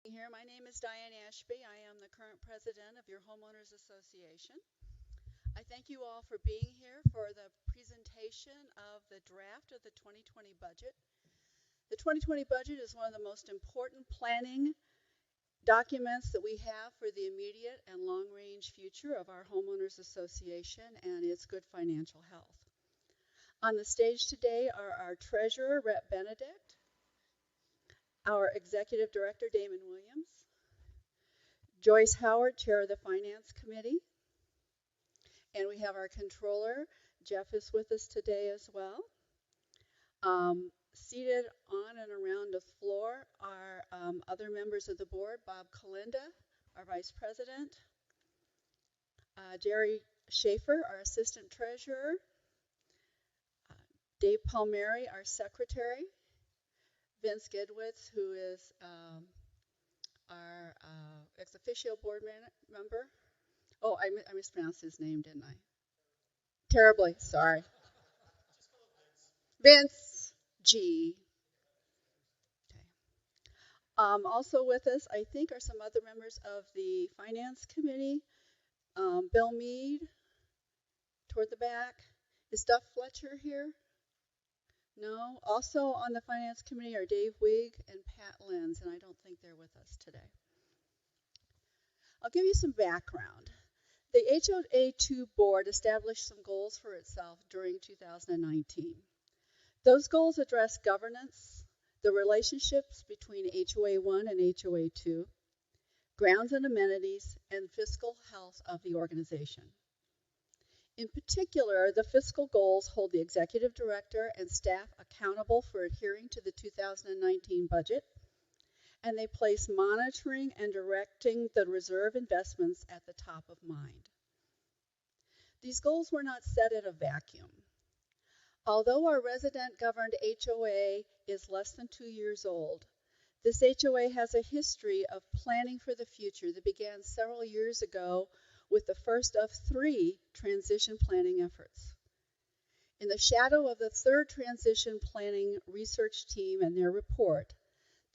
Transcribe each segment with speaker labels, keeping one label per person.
Speaker 1: Here, my name is Diane Ashby. I am the current president of your homeowners association. I thank you all for being here for the presentation of the draft of the 2020 budget. The 2020 budget is one of the most important planning documents that we have for the immediate and long-range future of our homeowners association and its good financial health. On the stage today are our treasurer, Rep Benedict, our executive director, Damon Williams, Joyce Howard, chair of the finance committee, and we have our controller, Jeff is with us today as well. Seated on and around the floor are other members of the board, Bob Kalinda, our vice president, Jerry Schaefer, our assistant treasurer, Dave Palmieri, our secretary, Vince Gidwitz, who is our ex officio board member. Oh, I mispronounced his name, didn't I? Terribly, sorry. Vince G. Okay. Also with us, I think, are some other members of the finance committee. Bill Mead, toward the back. Is Duff Fletcher here? No. Also on the finance committee are Dave Wigg and Pat Lenz, and I don't think they're with us today. I'll give you some background. The HOA2 board established some goals for itself during 2019. Those goals address governance, the relationships between HOA1 and HOA2, grounds and amenities, and fiscal health of the organization. In particular, the fiscal goals hold the executive director and staff accountable for adhering to the 2019 budget, and they place monitoring and directing the reserve investments at the top of mind. These goals were not set in a vacuum. Although our resident-governed HOA is less than 2 years old, this HOA has a history of planning for the future that began several years ago with the first of 3 transition planning efforts. In the shadow of the 3rd transition planning research team and their report,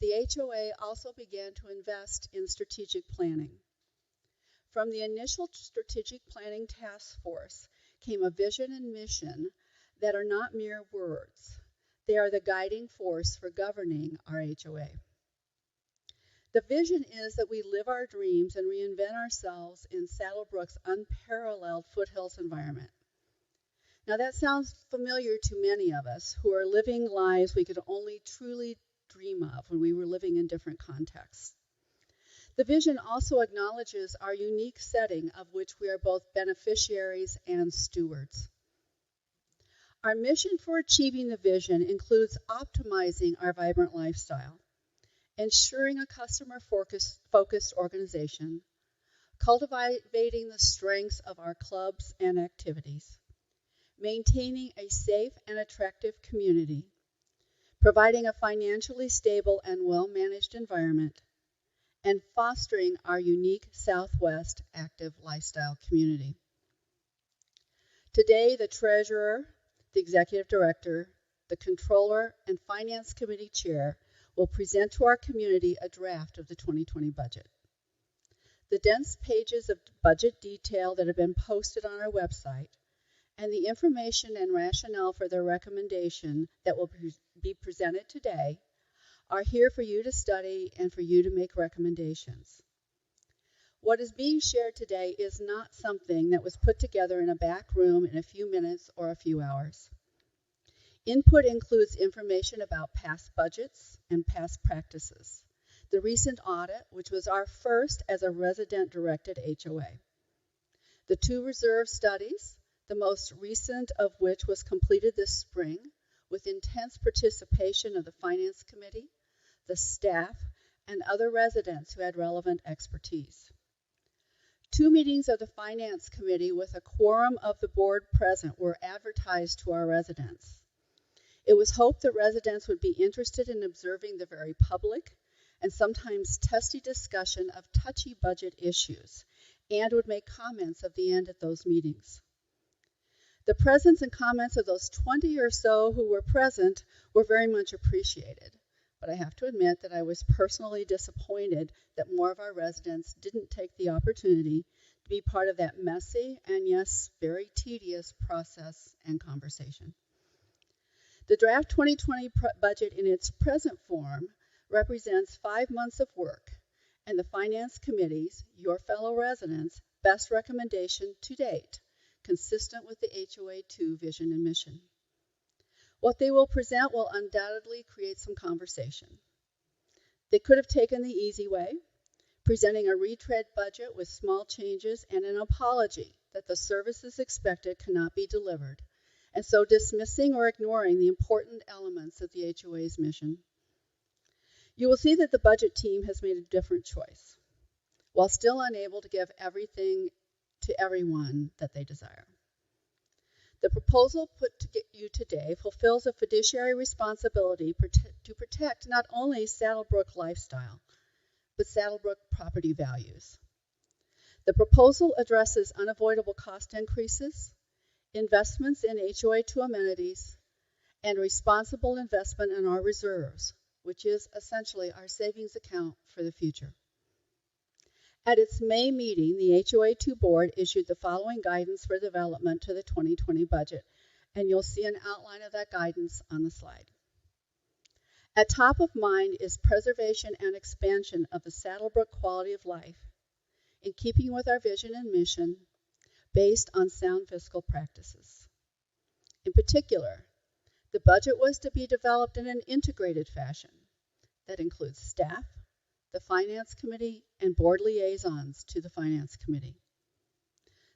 Speaker 1: the HOA also began to invest in strategic planning. From the initial strategic planning task force came a vision and mission that are not mere words. They are the guiding force for governing our HOA. The vision is that we live our dreams and reinvent ourselves in Saddlebrook's unparalleled foothills environment. Now that sounds familiar to many of us who are living lives we could only truly dream of when we were living in different contexts. The vision also acknowledges our unique setting of which we are both beneficiaries and stewards. Our mission for achieving the vision includes optimizing our vibrant lifestyle, ensuring a customer-focused organization, cultivating the strengths of our clubs and activities, maintaining a safe and attractive community, providing a financially stable and well-managed environment, and fostering our unique Southwest active lifestyle community. Today, the treasurer, the executive director, the controller, and finance committee chair will present to our community a draft of the 2020 budget. The dense pages of budget detail that have been posted on our website and the information and rationale for their recommendation that will be presented today are here for you to study and for you to make recommendations. What is being shared today is not something that was put together in a back room in a few minutes or a few hours. Input includes information about past budgets and past practices, the recent audit, which was our first as a resident-directed HOA, the 2 reserve studies, the most recent of which was completed this spring with intense participation of the finance committee, the staff, and other residents who had relevant expertise. 2 meetings of the finance committee with a quorum of the board present were advertised to our residents. It was hoped that residents would be interested in observing the very public and sometimes testy discussion of touchy budget issues and would make comments at the end at those meetings. The presence and comments of those 20 or so who were present were very much appreciated. but I have to admit that I was personally disappointed that more of our residents didn't take the opportunity to be part of that messy and, yes, very tedious process and conversation. The draft 2020 budget in its present form represents 5 months of work and the Finance Committee's, your fellow residents, best recommendation to date, consistent with the HOA2 vision and mission. What they will present will undoubtedly create some conversation. They could have taken the easy way, presenting a retread budget with small changes and an apology that the services expected cannot be delivered, and so dismissing or ignoring the important elements of the HOA's mission. You will see that the budget team has made a different choice, while still unable to give everything to everyone that they desire. The proposal put to you today fulfills a fiduciary responsibility to protect not only Saddlebrook lifestyle, but Saddlebrook property values. The proposal addresses unavoidable cost increases, investments in HOA2 amenities, and responsible investment in our reserves, which is essentially our savings account for the future. At its May meeting, the HOA2 board issued the following guidance for development to the 2020 budget, and you'll see an outline of that guidance on the slide. At top of mind is preservation and expansion of the Saddlebrook quality of life, in keeping with our vision and mission, based on sound fiscal practices. In particular, the budget was to be developed in an integrated fashion that includes staff, the Finance Committee, and board liaisons to the Finance Committee.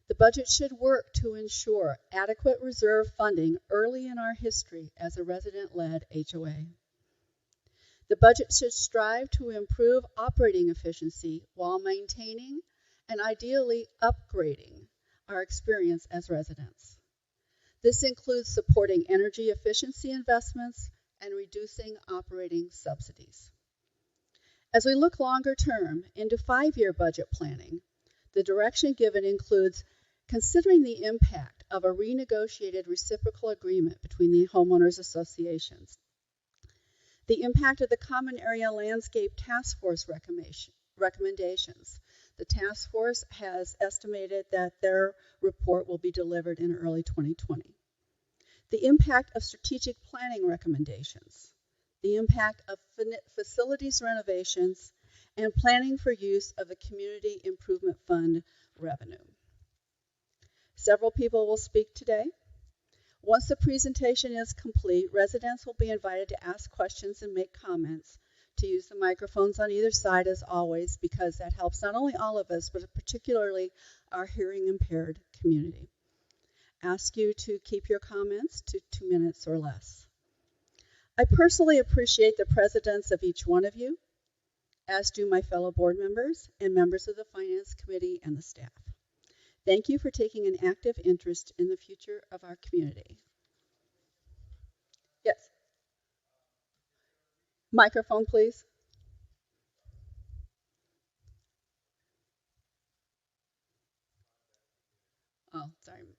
Speaker 1: The budget should work to ensure adequate reserve funding early in our history as a resident-led HOA. The budget should strive to improve operating efficiency while maintaining and ideally upgrading our experience as residents. This includes supporting energy efficiency investments and reducing operating subsidies. As we look longer term into 5-year budget planning, the direction given includes considering the impact of a renegotiated reciprocal agreement between the homeowners associations, the impact of the Common Area Landscape Task Force recommendations. The task force has estimated that their report will be delivered in early 2020. The impact of strategic planning recommendations, the impact of facilities renovations, and planning for use of the Community Improvement Fund revenue. Several people will speak today. Once the presentation is complete, residents will be invited to ask questions and make comments, to use the microphones on either side as always, because that helps not only all of us, but particularly our hearing impaired community. Ask you to keep your comments to 2 minutes or less. I personally appreciate the presence of each one of you, as do my fellow board members and members of the Finance Committee and the staff. Thank you for taking an active interest in the future of our community. Yes. Microphone, please. Oh, sorry.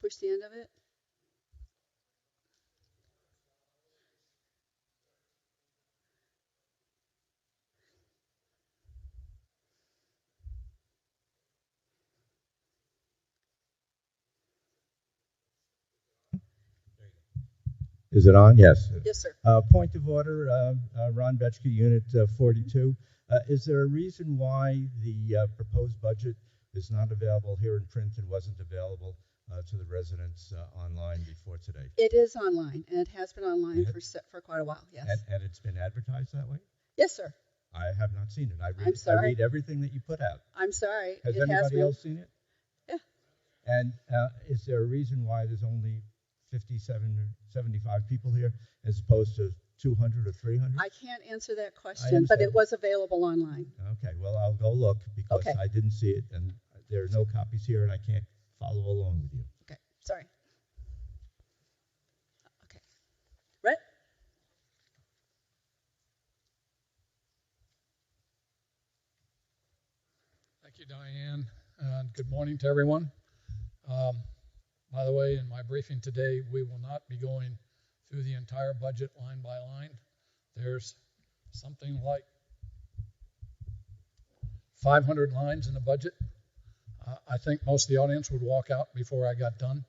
Speaker 1: Push the end of it.
Speaker 2: Is it on? Yes.
Speaker 1: Yes, sir.
Speaker 2: Point of order, Ron Betchke, Unit 42. Is there a reason why the proposed budget is not available here in print and wasn't available to the residents online before today?
Speaker 1: It is online, and it has been online for quite a while, yes.
Speaker 2: And it's been advertised that way?
Speaker 1: Yes, sir.
Speaker 2: I have not seen it.
Speaker 1: I'm sorry.
Speaker 2: I read everything that you put out.
Speaker 1: I'm sorry.
Speaker 2: Has anybody else seen it?
Speaker 1: Yeah.
Speaker 2: And is there a reason why there's only 57 or 75 people here as opposed to 200 or 300?
Speaker 1: I can't answer that question, but it was available online.
Speaker 2: Okay, well, I'll go look because
Speaker 1: Okay.
Speaker 2: I didn't see it, and there are no copies here, and I can't follow along with you.
Speaker 1: Okay, sorry. Okay. Rhett?
Speaker 3: Thank you, Diane. Good morning to everyone. By the way, in my briefing today, we will not be going through the entire budget line by line, there's something like 500 lines in the budget. I think most of the audience would walk out before I got done.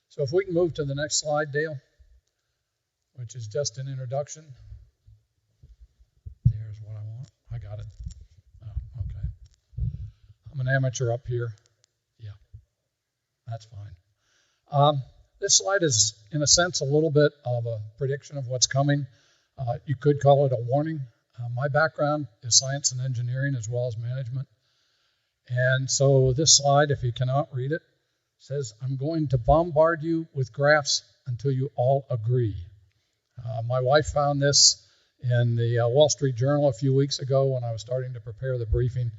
Speaker 3: So if we can move to the next slide, Dale, which is just an introduction. There's what I want. I got it. Oh, okay. I'm an amateur up here. Yeah, that's fine. This slide is, in a sense, a little bit of a prediction of what's coming. You could call it a warning. My background is science and engineering as well as management. And so this slide, if you cannot read it, says, I'm going to bombard you with graphs until you all agree. My wife found this in the Wall Street Journal a few weeks ago when I was starting to prepare the briefing,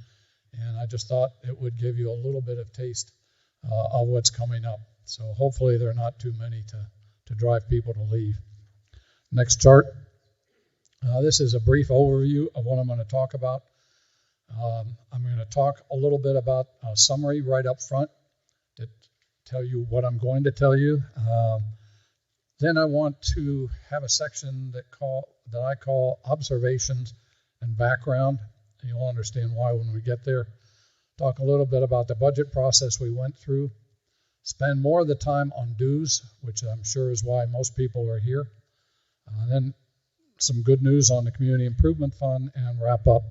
Speaker 3: and I just thought it would give you a little bit of taste of what's coming up. So hopefully there are not too many to drive people to leave. Next chart. This is a brief overview of what I'm going to talk about. I'm going to talk a little bit about a summary right up front to tell you what I'm going to tell you. Then I want to have a section that I call observations and background. You'll understand why when we get there. Talk a little bit about the budget process we went through. Spend more of the time on dues, which I'm sure is why most people are here. Then some good news on the Community Improvement Fund, and wrap up.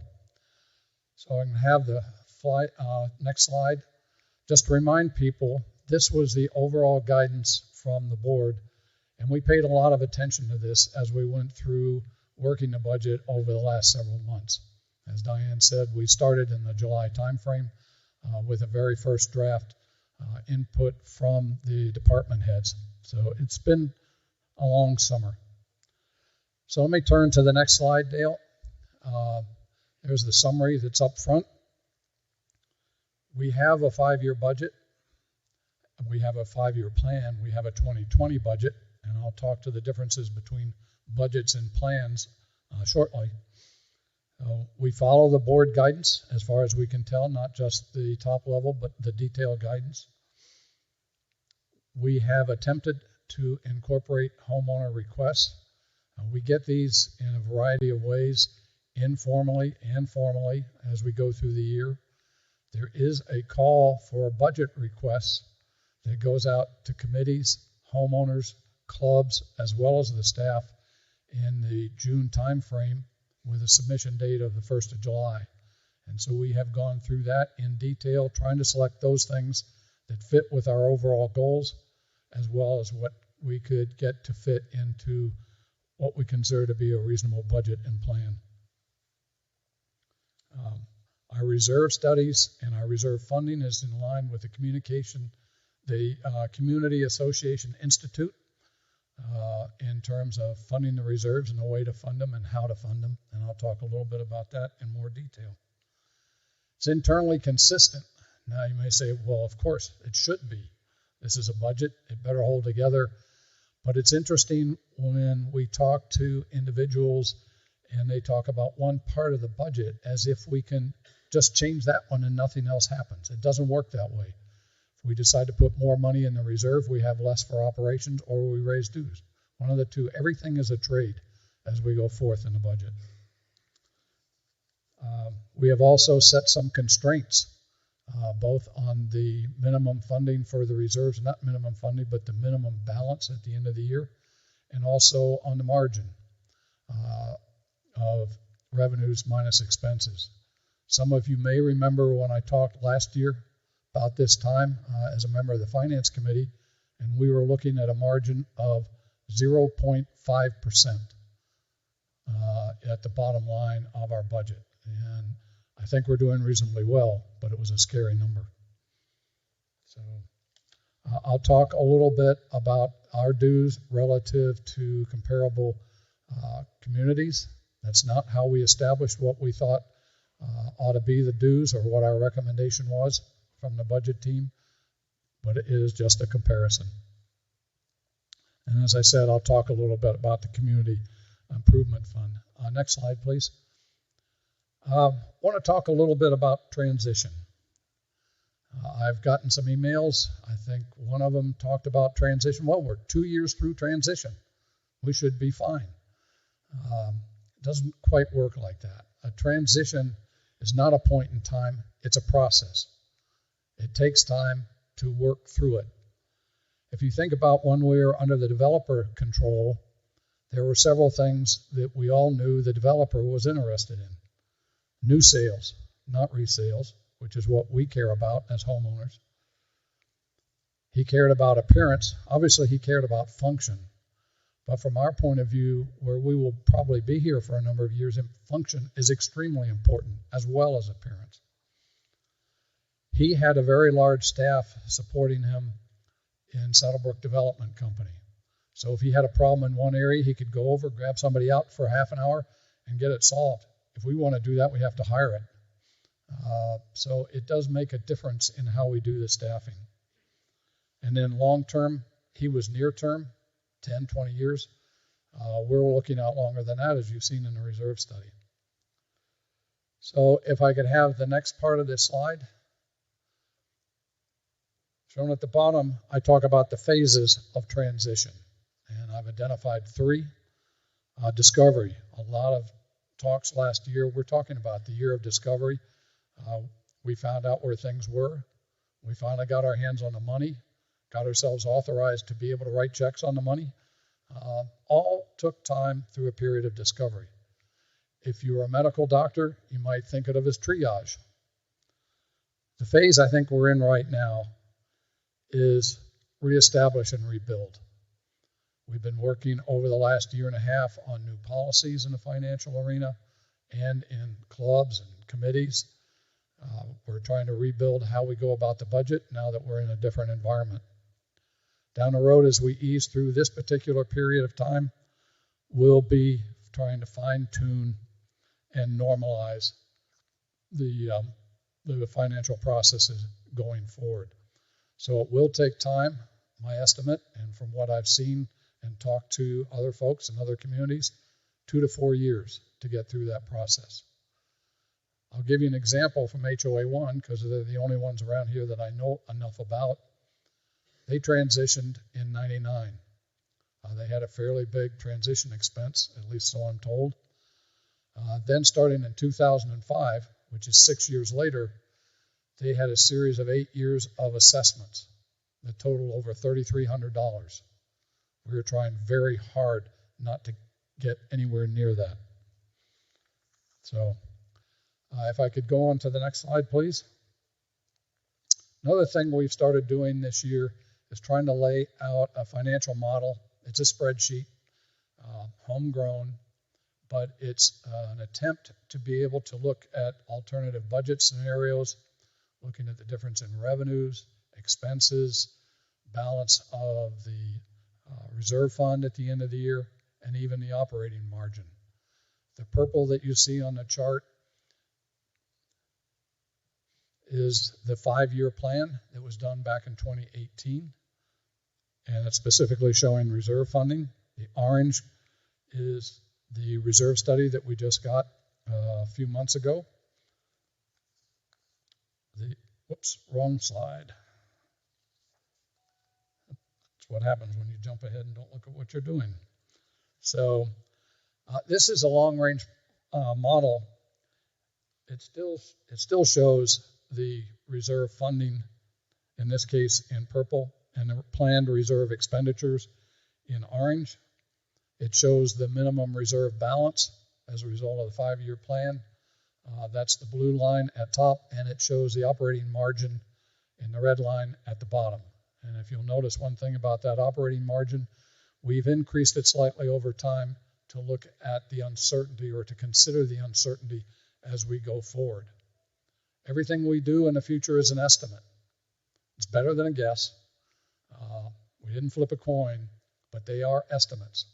Speaker 3: So I'm going to have the next slide. Just to remind people, this was the overall guidance from the board, and we paid a lot of attention to this as we went through working the budget over the last several months. As Diane said, we started in the July timeframe with the very first draft input from the department heads. So it's been a long summer. So let me turn to the next slide, Dale. There's the summary that's up front. We have a 5-year budget. We have a 5-year plan. We have a 2020 budget, and I'll talk to the differences between budgets and plans shortly. We follow the board guidance as far as we can tell, not just the top level, but the detailed guidance. We have attempted to incorporate homeowner requests. We get these in a variety of ways, informally and formally, as we go through the year. There is a call for budget requests that goes out to committees, homeowners, clubs, as well as the staff in the June timeframe with a submission date of the 1st of July. And so we have gone through that in detail, trying to select those things that fit with our overall goals, as well as what we could get to fit into what we consider to be a reasonable budget and plan. Our reserve studies and our reserve funding is in line with the Community Association Institute in terms of funding the reserves and the way to fund them and how to fund them. And I'll talk a little bit about that in more detail. It's internally consistent. Now you may say, well, of course, it should be. This is a budget. It better hold together. But it's interesting when we talk to individuals and they talk about one part of the budget as if we can just change that one and nothing else happens. It doesn't work that way. If we decide to put more money in the reserve, we have less for operations, or we raise dues. One of the two. Everything is a trade as we go forth in the budget. We have also set some constraints, both on the minimum funding for the reserves, not minimum funding, but the minimum balance at the end of the year, and also on the margin of revenues minus expenses. Some of you may remember when I talked last year about this time as a member of the Finance Committee, and we were looking at a margin of 0.5% at the bottom line of our budget. And I think we're doing reasonably well, but it was a scary number. So I'll talk a little bit about our dues relative to comparable communities. That's not how we established what we thought ought to be the dues or what our recommendation was from the budget team, but it is just a comparison. And as I said, I'll talk a little bit about the Community Improvement Fund. Next slide, please. I want to talk a little bit about transition. I've gotten some emails. I think one of them talked about transition. Well, we're 2 years through transition. We should be fine. It doesn't quite work like that. A transition is not a point in time. It's a process. It takes time to work through it. If you think about when we were under the developer control, there were several things that we all knew the developer was interested in. New sales, not resales, which is what we care about as homeowners. He cared about appearance. Obviously, he cared about function. But from our point of view, where we will probably be here for a number of years, function is extremely important, as well as appearance. He had a very large staff supporting him in Saddlebrook Development Company. So if he had a problem in one area, he could go over, grab somebody out for half an hour, and get it solved. If we want to do that, we have to hire it. So it does make a difference in how we do the staffing. And then long term, he was near term, 10, 20 years. We're looking out longer than that, as you've seen in the reserve study. So if I could have the next part of this slide. Shown at the bottom, I talk about the phases of transition. And I've identified 3. Discovery. A lot of talks last year. We're talking about the year of discovery. We found out where things were. We finally got our hands on the money, got ourselves authorized to be able to write checks on the money. All took time through a period of discovery. If you were a medical doctor, you might think of it as triage. The phase I think we're in right now is reestablish and rebuild. We've been working over the last year and a half on new policies in the financial arena and in clubs and committees. We're trying to rebuild how we go about the budget now that we're in a different environment. Down the road, as we ease through this particular period of time, we'll be trying to fine-tune and normalize the financial processes going forward. So it will take time, my estimate, and from what I've seen and talked to other folks in other communities, 2 to 4 years to get through that process. I'll give you an example from HOA 1 because they're the only ones around here that I know enough about. They transitioned in '99. They had a fairly big transition expense, at least so I'm told. Then starting in 2005, which is 6 years later, they had a series of 8 years of assessments that totaled over $3,300. We were trying very hard not to get anywhere near that. So if I could go on to the next slide, please. Another thing we've started doing this year is trying to lay out a financial model. It's a spreadsheet, homegrown, but it's an attempt to be able to look at alternative budget scenarios, looking at the difference in revenues, expenses, balance of the reserve fund at the end of the year, and even the operating margin. The purple that you see on the chart is the 5-year plan that was done back in 2018, and it's specifically showing reserve funding. The orange is the reserve study that we just got a few months ago. Whoops, wrong slide. That's what happens when you jump ahead and don't look at what you're doing. So this is a long-range model. It still shows the reserve funding, in this case in purple, and the planned reserve expenditures in orange. It shows the minimum reserve balance as a result of the 5-year plan. That's the blue line at top, and it shows the operating margin in the red line at the bottom. And if you'll notice one thing about that operating margin, we've increased it slightly over time to look at the uncertainty or to consider the uncertainty as we go forward. Everything we do in the future is an estimate. It's better than a guess. We didn't flip a coin, but they are estimates.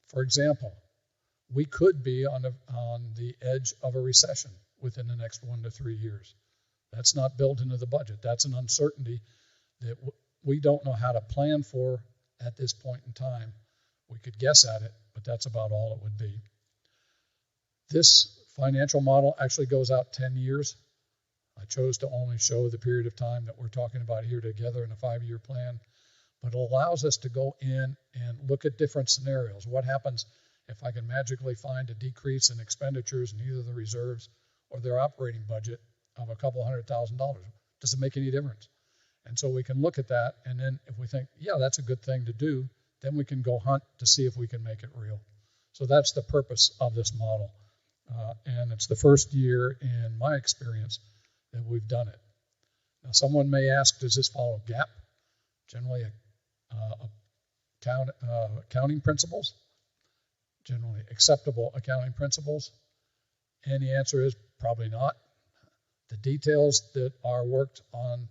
Speaker 3: For example, we could be on the edge of a recession within the next 1 to 3 years. That's not built into the budget. That's an uncertainty that we don't know how to plan for at this point in time. We could guess at it, but that's about all it would be. This financial model actually goes out 10 years. I chose to only show the period of time that we're talking about here together in a 5-year plan, but it allows us to go in and look at different scenarios. What happens if I can magically find a decrease in expenditures in either the reserves or their operating budget of a couple $100,000? Does it make any difference? And so we can look at that, and then if we think, yeah, that's a good thing to do, then we can go hunt to see if we can make it real. So that's the purpose of this model. And it's the first year in my experience that we've done it. Now, someone may ask, does this follow GAAP? Generally, accounting principles, generally acceptable accounting principles. And the answer is probably not. The details that are worked on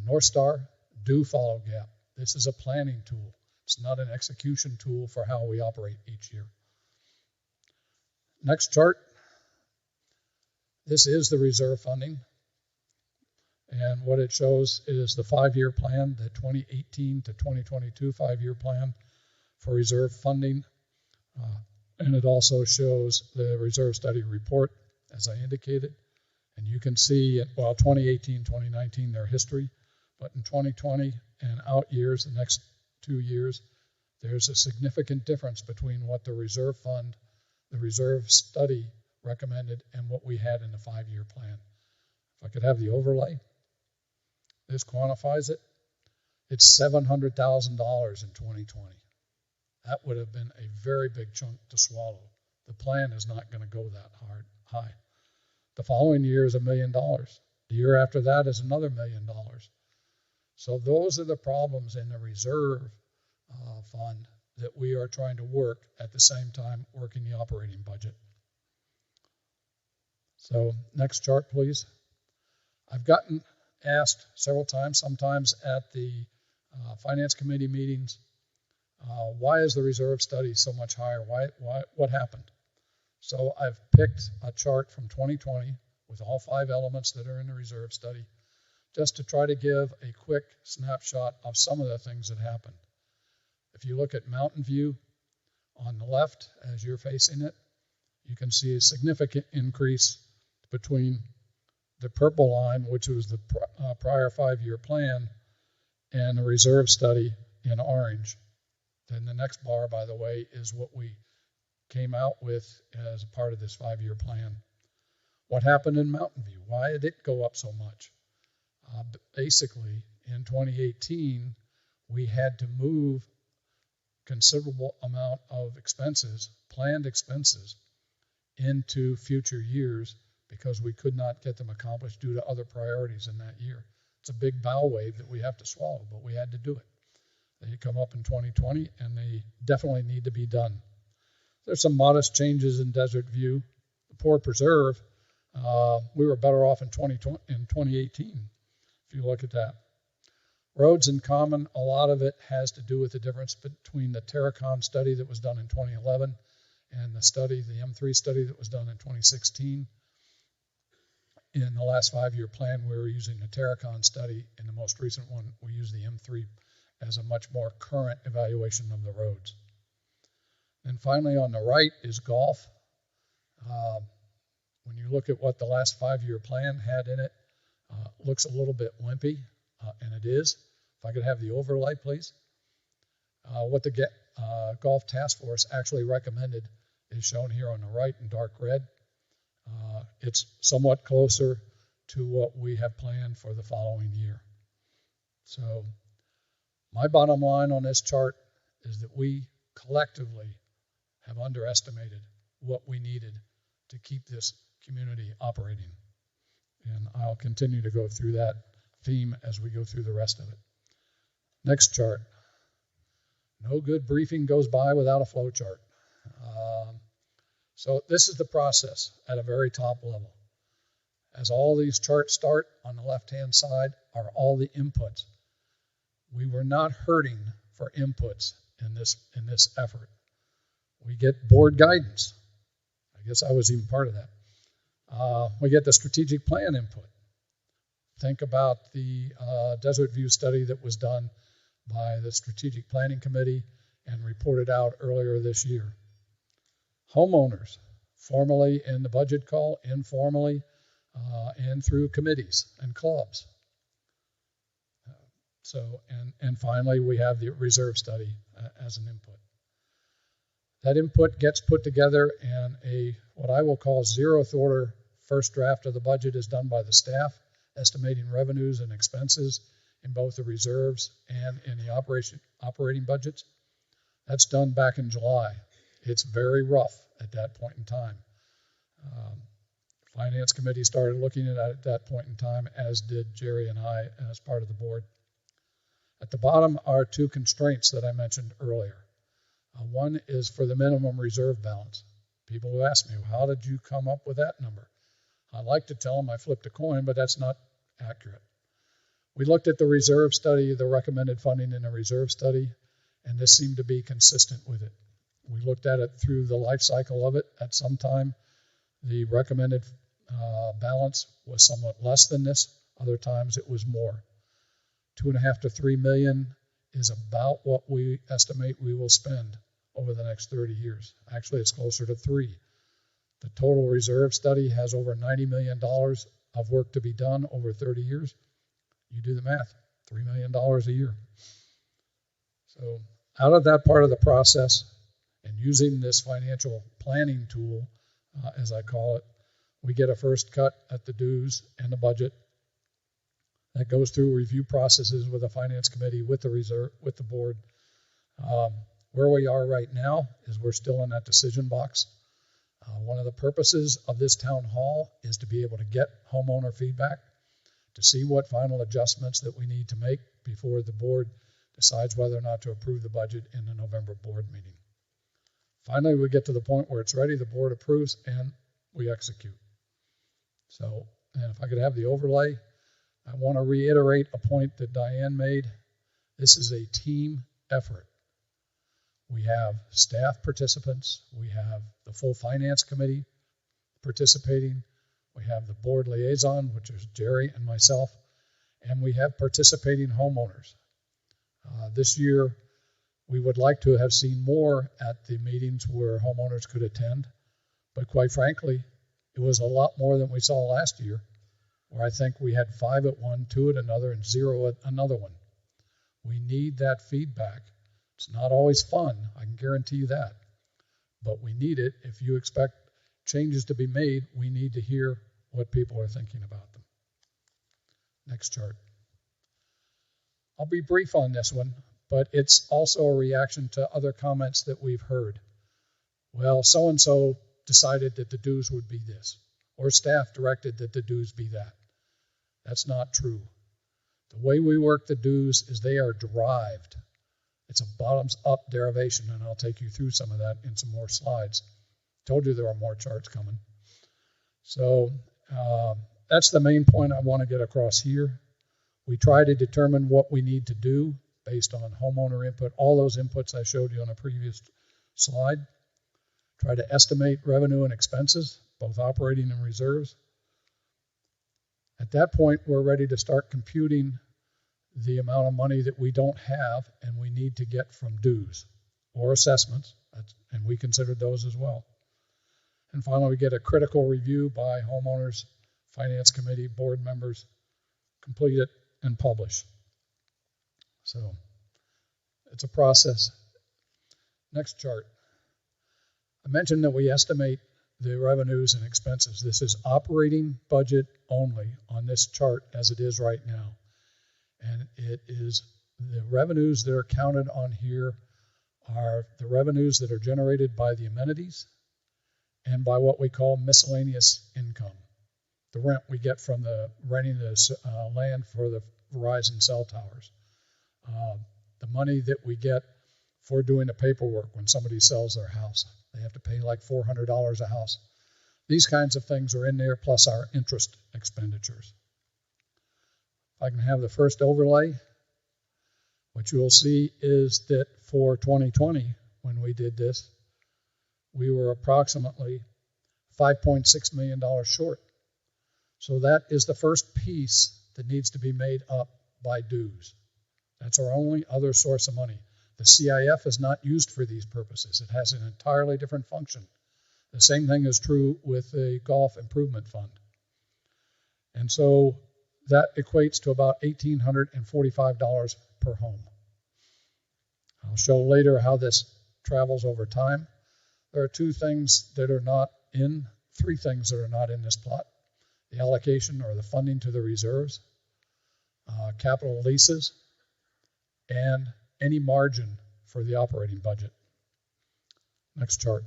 Speaker 3: North Star do follow GAAP. This is a planning tool. It's not an execution tool for how we operate each year. Next chart. This is the reserve funding. And what it shows is the 5-year plan, the 2018 to 2022 5-year plan for reserve funding. And it also shows the reserve study report, as I indicated. And you can see, well, 2018, 2019, their history. But in 2020 and out years, the next 2 years, there's a significant difference between what the reserve fund, the reserve study recommended, and what we had in the 5-year plan. If I could have the overlay, this quantifies it. It's $700,000 in 2020. That would have been a very big chunk to swallow. The plan is not going to go that high. The following year is $1 million. The year after that is another $1 million. So those are the problems in the reserve fund that we are trying to work at the same time working the operating budget. So next chart, please. I've gotten asked several times, sometimes at the Finance Committee meetings, why is the reserve study so much higher? What happened? So I've picked a chart from 2020 with all 5 elements that are in the reserve study, just to try to give a quick snapshot of some of the things that happened. If you look at Mountain View on the left, as you're facing it, you can see a significant increase between the purple line, which was the prior 5-year plan, and the reserve study in orange. Then the next bar, by the way, is what we came out with as a part of this 5-year plan. What happened in Mountain View? Why did it go up so much? Basically, in 2018, we had to move considerable amount of expenses, planned expenses, into future years because we could not get them accomplished due to other priorities in that year. It's a big bow wave that we have to swallow, but we had to do it. They come up in 2020, and they definitely need to be done. There's some modest changes in Desert View. The Port Preserve, we were better off in 2018, if you look at that. Roads in common, a lot of it has to do with the difference between the Terracon study that was done in 2011 and the M3 study that was done in 2016. In the last 5-year plan, we were using the Terracon study. In the most recent one, we used the M3 as a much more current evaluation of the roads. And finally, on the right is golf. When you look at what the last 5-year plan had in it, looks a little bit wimpy, and it is. If I could have the overlay, please. What the Golf Task Force actually recommended is shown here on the right in dark red. It's somewhat closer to what we have planned for the following year. So my bottom line on this chart is that we collectively have underestimated what we needed to keep this community operating. And I'll continue to go through that theme as we go through the rest of it. Next chart. No good briefing goes by without a flow chart. So this is the process at a very top level. As all these charts start, on the left-hand side are all the inputs. We were not hurting for inputs in this effort. We get board guidance. I guess I was even part of that. We get the strategic plan input. Think about the Desert View study that was done by the Strategic Planning Committee and reported out earlier this year. Homeowners, formally in the budget call, informally, and through committees and clubs. And finally, we have the reserve study as an input. That input gets put together, and what I will call zeroth order first draft of the budget is done by the staff, estimating revenues and expenses in both the reserves and in the operating budgets. That's done back in July. It's very rough at that point in time. Finance committee started looking at it at that point in time, as did Jerry and I as part of the board. At the bottom are two constraints that I mentioned earlier. One is for the minimum reserve balance. People who ask me, how did you come up with that number? I like to tell them I flipped a coin, but that's not accurate. We looked at the reserve study, the recommended funding in the reserve study, and this seemed to be consistent with it. We looked at it through the life cycle of it. At some time, the recommended balance was somewhat less than this. Other times it was more. 2.5 to 3 million is about what we estimate we will spend over the next 30 years. Actually, it's closer to 3. The total reserve study has over $90 million of work to be done over 30 years. You do the math, $3 million a year. So out of that part of the process, and using this financial planning tool, as I call it, we get a first cut at the dues and the budget. That goes through review processes with the finance committee, with the board. Where we are right now is we're still in that decision box. One of the purposes of this town hall is to be able to get homeowner feedback, to see what final adjustments that we need to make before the board decides whether or not to approve the budget in the November board meeting. Finally, we get to the point where it's ready, the board approves, and we execute. So, and if I could have the overlay, I want to reiterate a point that Diane made. This is a team effort. We have staff participants. We have the full finance committee participating. We have the board liaison, which is Jerry and myself, and we have participating homeowners. This year, we would like to have seen more at the meetings where homeowners could attend, but quite frankly, it was a lot more than we saw last year, where I think we had 5 at one, 2 at another, and 0 at another one. We need that feedback. It's not always fun, I can guarantee you that, but we need it. If you expect changes to be made, we need to hear what people are thinking about them. Next chart. I'll be brief on this one, but it's also a reaction to other comments that we've heard. Well, so-and-so decided that the dues would be this, or staff directed that the dues be that. That's not true. The way we work the dues is they are derived. It's a bottoms-up derivation, and I'll take you through some of that in some more slides. Told you there are more charts coming. So that's the main point I want to get across here. We try to determine what we need to do based on homeowner input, all those inputs I showed you on a previous slide. Try to estimate revenue and expenses, both operating and reserves. At that point, we're ready to start computing the amount of money that we don't have and we need to get from dues or assessments, and we considered those as well. And finally, we get a critical review by homeowners, finance committee, board members, complete it, and publish. So it's a process. Next chart. I mentioned that we estimate the revenues and expenses. This is operating budget only on this chart as it is right now. And it is the revenues that are counted on here are the revenues that are generated by the amenities and by what we call miscellaneous income. The rent we get from the renting the land for the Verizon cell towers. The money that we get for doing the paperwork when somebody sells their house. They have to pay like $400 a house. These kinds of things are in there, plus our interest expenditures. If I can have the first overlay, what you will see is that for 2020, when we did this, we were approximately $5.6 million short. So that is the first piece that needs to be made up by dues. That's our only other source of money. The CIF is not used for these purposes. It has an entirely different function. The same thing is true with the Golf Improvement Fund. And so that equates to about $1,845 per home. I'll show later how this travels over time. There are three things that are not in this plot: the allocation or the funding to the reserves, capital leases, and any margin for the operating budget. Next chart.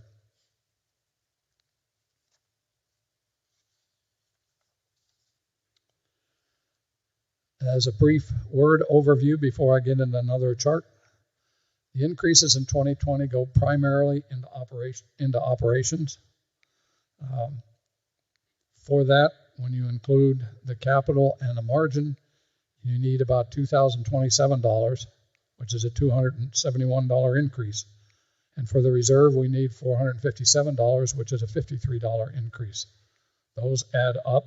Speaker 3: As a brief word overview before I get into another chart, the increases in 2020 go primarily into operations. For that, when you include the capital and the margin, you need about $2,027, which is a $271 increase. And for the reserve, we need $457, which is a $53 increase. Those add up,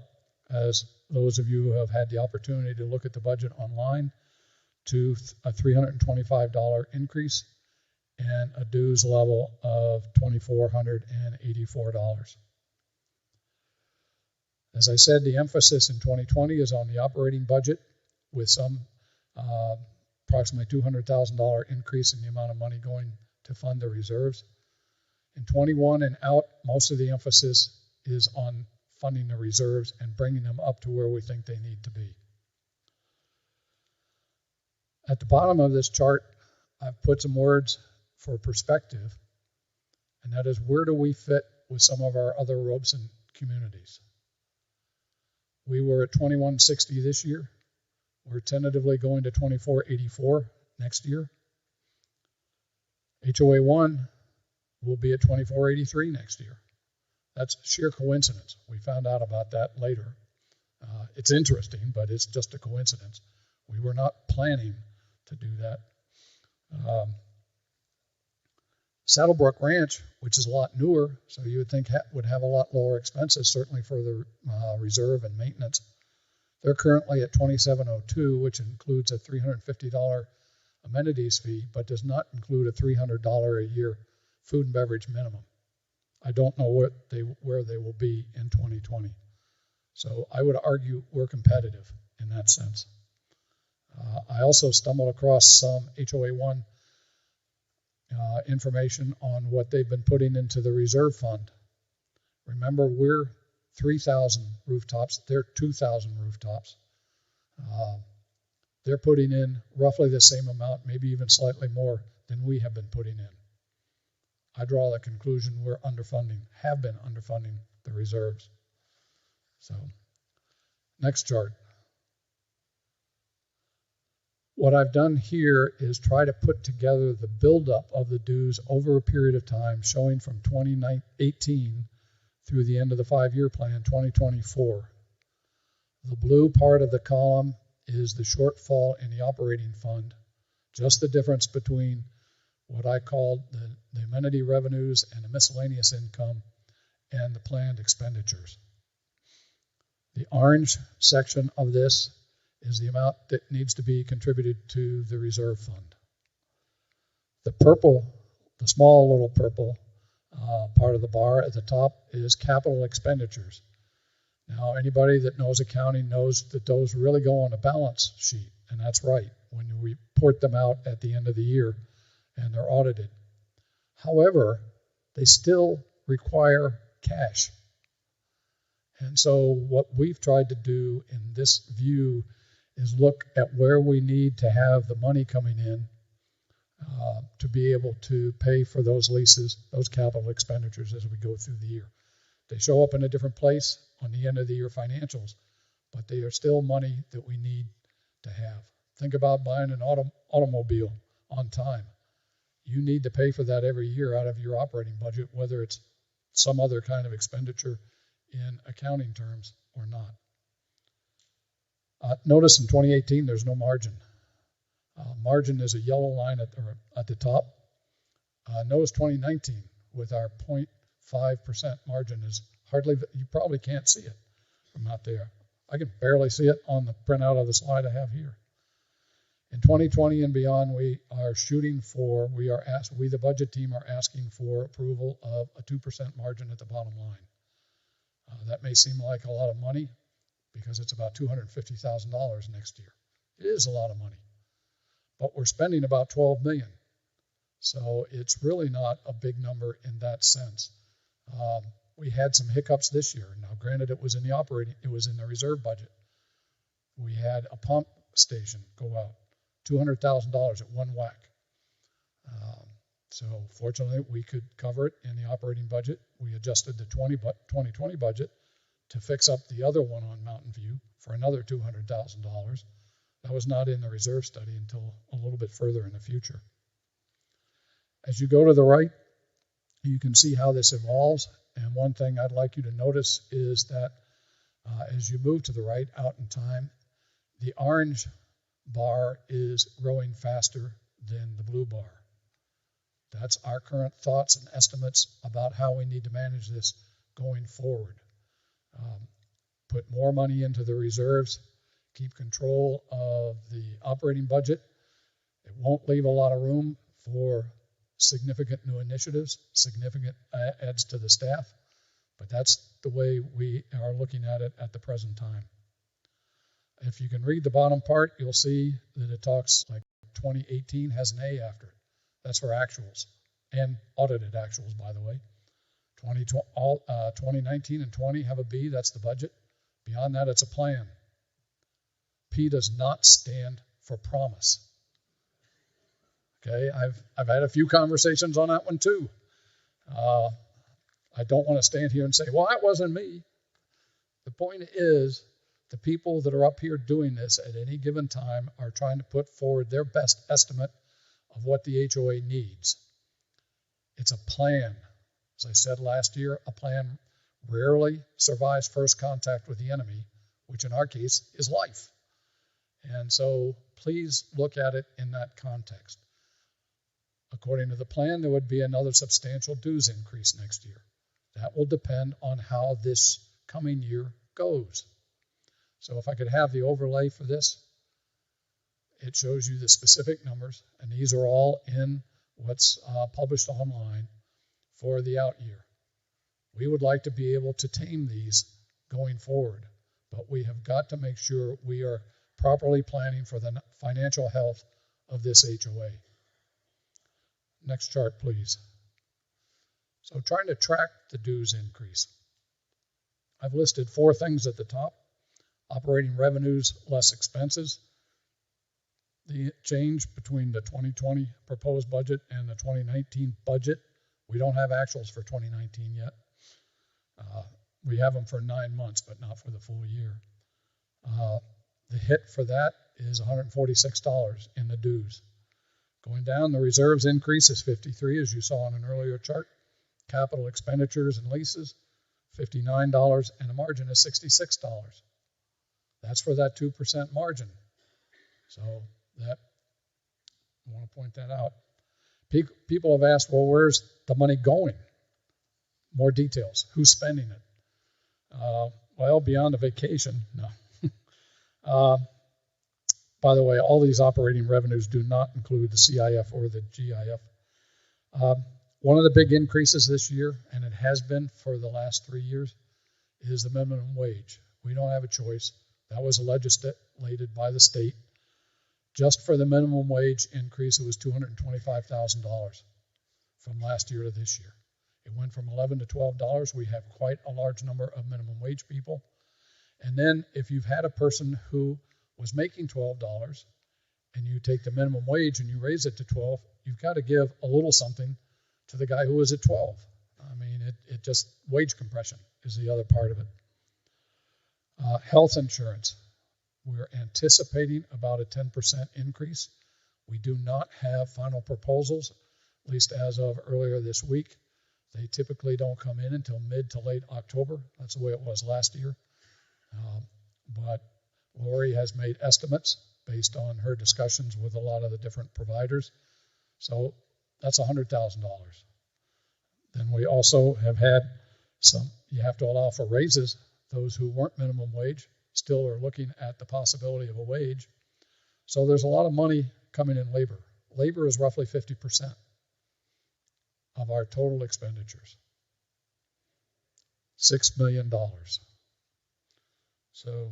Speaker 3: as those of you who have had the opportunity to look at the budget online, to a $325 increase and a dues level of $2,484. As I said, the emphasis in 2020 is on the operating budget, with some approximately $200,000 increase in the amount of money going to fund the reserves. In 21 and out, most of the emphasis is on funding the reserves and bringing them up to where we think they need to be. At the bottom of this chart, I've put some words for perspective, and that is, where do we fit with some of our other Robeson communities? We were at 2160 this year. We're tentatively going to 2484 next year. HOA 1 will be at 2483 next year. That's sheer coincidence. We found out about that later. It's interesting, but it's just a coincidence. We were not planning to do that. Saddlebrook Ranch, which is a lot newer, so you would think would have a lot lower expenses, certainly for the reserve and maintenance. They're currently at 2702, which includes a $350 amenities fee, but does not include a $300 a year food and beverage minimum. I don't know where they will be in 2020. So I would argue we're competitive in that sense. I also stumbled across some HOA 1 information on what they've been putting into the reserve fund. Remember, we're 3,000 rooftops. They're 2,000 rooftops. They're putting in roughly the same amount, maybe even slightly more than we have been putting in. I draw the conclusion we're underfunding, have been underfunding the reserves. So, next chart. What I've done here is try to put together the buildup of the dues over a period of time, showing from 2018 through the end of the 5-year plan, 2024. The blue part of the column is the shortfall in the operating fund, just the difference between what I called the amenity revenues and the miscellaneous income and the planned expenditures. The orange section of this is the amount that needs to be contributed to the reserve fund. The purple, the small little purple part of the bar at the top is capital expenditures. Now, anybody that knows accounting knows that those really go on a balance sheet, and that's right, when we report them out at the end of the year and they're audited. However, they still require cash. And so what we've tried to do in this view is look at where we need to have the money coming in to be able to pay for those leases, those capital expenditures as we go through the year. They show up in a different place on the end of the year financials, but they are still money that we need to have. Think about buying an automobile on time. You need to pay for that every year out of your operating budget, whether it's some other kind of expenditure in accounting terms or not. Notice in 2018 there's no margin. Margin is a yellow line at the top. Notice 2019 with our 0.5% margin is hardly, you probably can't see it from out there. I can barely see it on the printout of the slide I have here. In 2020 and beyond, we the budget team are asking for approval of a 2% margin at the bottom line. That may seem like a lot of money, because it's about $250,000 next year. It is a lot of money, but we're spending about $12 million. So it's really not a big number in that sense. We had some hiccups this year. Now, granted, it was in the reserve budget. We had a pump station go out, $200,000 at one whack. So fortunately, we could cover it in the operating budget. We adjusted the 2020 budget to fix up the other one on Mountain View for another $200,000. That was not in the reserve study until a little bit further in the future. As you go to the right, you can see how this evolves. And one thing I'd like you to notice is that as you move to the right out in time, the orange bar is growing faster than the blue bar. That's our current thoughts and estimates about how we need to manage this going forward. Put more money into the reserves, keep control of the operating budget. It won't leave a lot of room for significant new initiatives, significant adds to the staff, but that's the way we are looking at it at the present time. If you can read the bottom part, you'll see that it talks like 2018 has an A after it. That's for actuals and audited actuals, by the way. 2019 and 20 have a B, that's the budget. Beyond that, it's a plan. P does not stand for promise. Okay, I've had a few conversations on that one too. I don't want to stand here and say, well, that wasn't me. The point is, the people that are up here doing this at any given time are trying to put forward their best estimate of what the HOA needs. It's a plan. As I said last year, a plan rarely survives first contact with the enemy, which in our case is life. And so please look at it in that context. According to the plan, there would be another substantial dues increase next year. That will depend on how this coming year goes. So if I could have the overlay for this, it shows you the specific numbers, and these are all in what's published online for the out year. We would like to be able to tame these going forward, but we have got to make sure we are properly planning for the financial health of this HOA. Next chart, please. So trying to track the dues increase. I've listed 4 things at the top. Operating revenues less expenses. The change between the 2020 proposed budget and the 2019 budget. We don't have actuals for 2019 yet. We have them for 9 months, but not for the full year. The hit for that is $146 in the dues. Going down, the reserves increase is $53, as you saw on an earlier chart. Capital expenditures and leases, $59, and the margin is $66. That's for that 2% margin. So that, I want to point that out. People have asked, well, where's the money going? More details. Who's spending it? Well, beyond a vacation, no. By the way, all these operating revenues do not include the CIF or the GIF. One of the big increases this year, and it has been for the last 3 years, is the minimum wage. We don't have a choice. That was legislated by the state. Just for the minimum wage increase, it was $225,000 from last year to this year. It went from $11 to $12. We have quite a large number of minimum wage people. And then if you've had a person who was making $12 and you take the minimum wage and you raise it to $12, you've got to give a little something to the guy who was at 12. I mean, it just, wage compression is the other part of it. Health insurance. We're anticipating about a 10% increase. We do not have final proposals, at least as of earlier this week. They typically don't come in until mid to late October. That's the way it was last year. But Lori has made estimates based on her discussions with a lot of the different providers. So that's $100,000. Then we also have had some, you have to allow for raises. Those who weren't minimum wage still are looking at the possibility of a wage. So there's a lot of money coming in labor. Labor is roughly 50% of our total expenditures. $6 million. So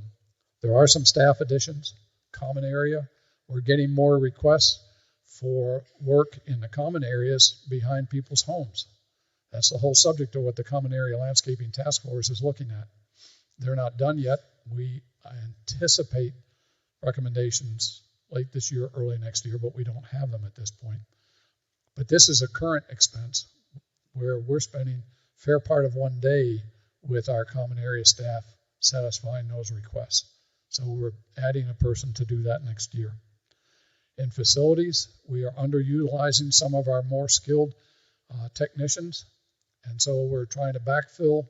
Speaker 3: there are some staff additions, common area. We're getting more requests for work in the common areas behind people's homes. That's the whole subject of what the Common Area Landscaping Task Force is looking at. They're not done yet. We anticipate recommendations late this year, early next year, but we don't have them at this point. But this is a current expense where we're spending a fair part of one day with our common area staff satisfying those requests. So we're adding a person to do that next year. In facilities, we are underutilizing some of our more skilled technicians, and so we're trying to backfill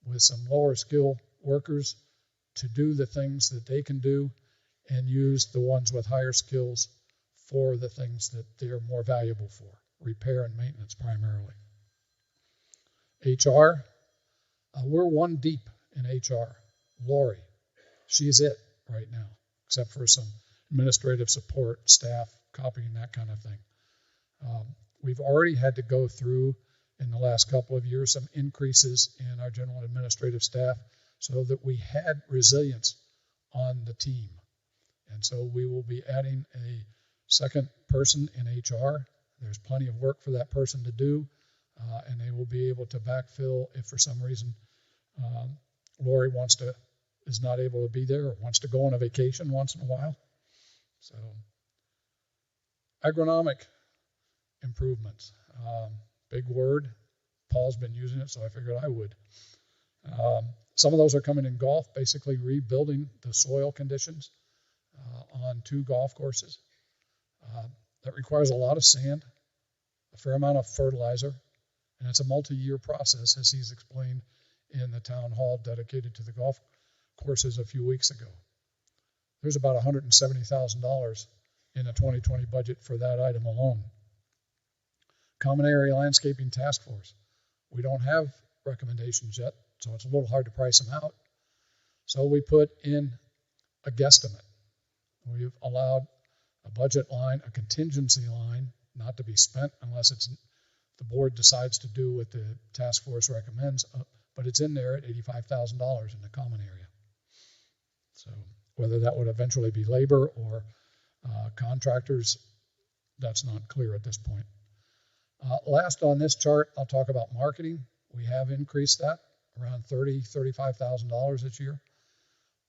Speaker 3: with some lower skill workers to do the things that they can do and use the ones with higher skills for the things that they're more valuable for, repair and maintenance primarily. HR, we're one deep in HR. Lori, she's it right now, except for some administrative support, staff, copying, that kind of thing. We've already had to go through, in the last couple of years, some increases in our general administrative staff so that we had resilience on the team. And so we will be adding a second person in HR. There's plenty of work for that person to do, and they will be able to backfill if for some reason Lori is not able to be there or wants to go on a vacation once in a while. So, agronomic improvements, big word. Paul's been using it, so I figured I would. Some of those are coming in golf, basically rebuilding the soil conditions on 2 golf courses. That requires a lot of sand, a fair amount of fertilizer, and it's a multi-year process, as he's explained in the town hall dedicated to the golf courses a few weeks ago. There's about $170,000 in the 2020 budget for that item alone. Common Area Landscaping Task Force. We don't have recommendations yet, so it's a little hard to price them out. So we put in a guesstimate. We've allowed a budget line, a contingency line, not to be spent unless the board decides to do what the task force recommends, but it's in there at $85,000 in the common area. So whether that would eventually be labor or contractors, that's not clear at this point. Last on this chart, I'll talk about marketing. We have increased that around $35,000 this year.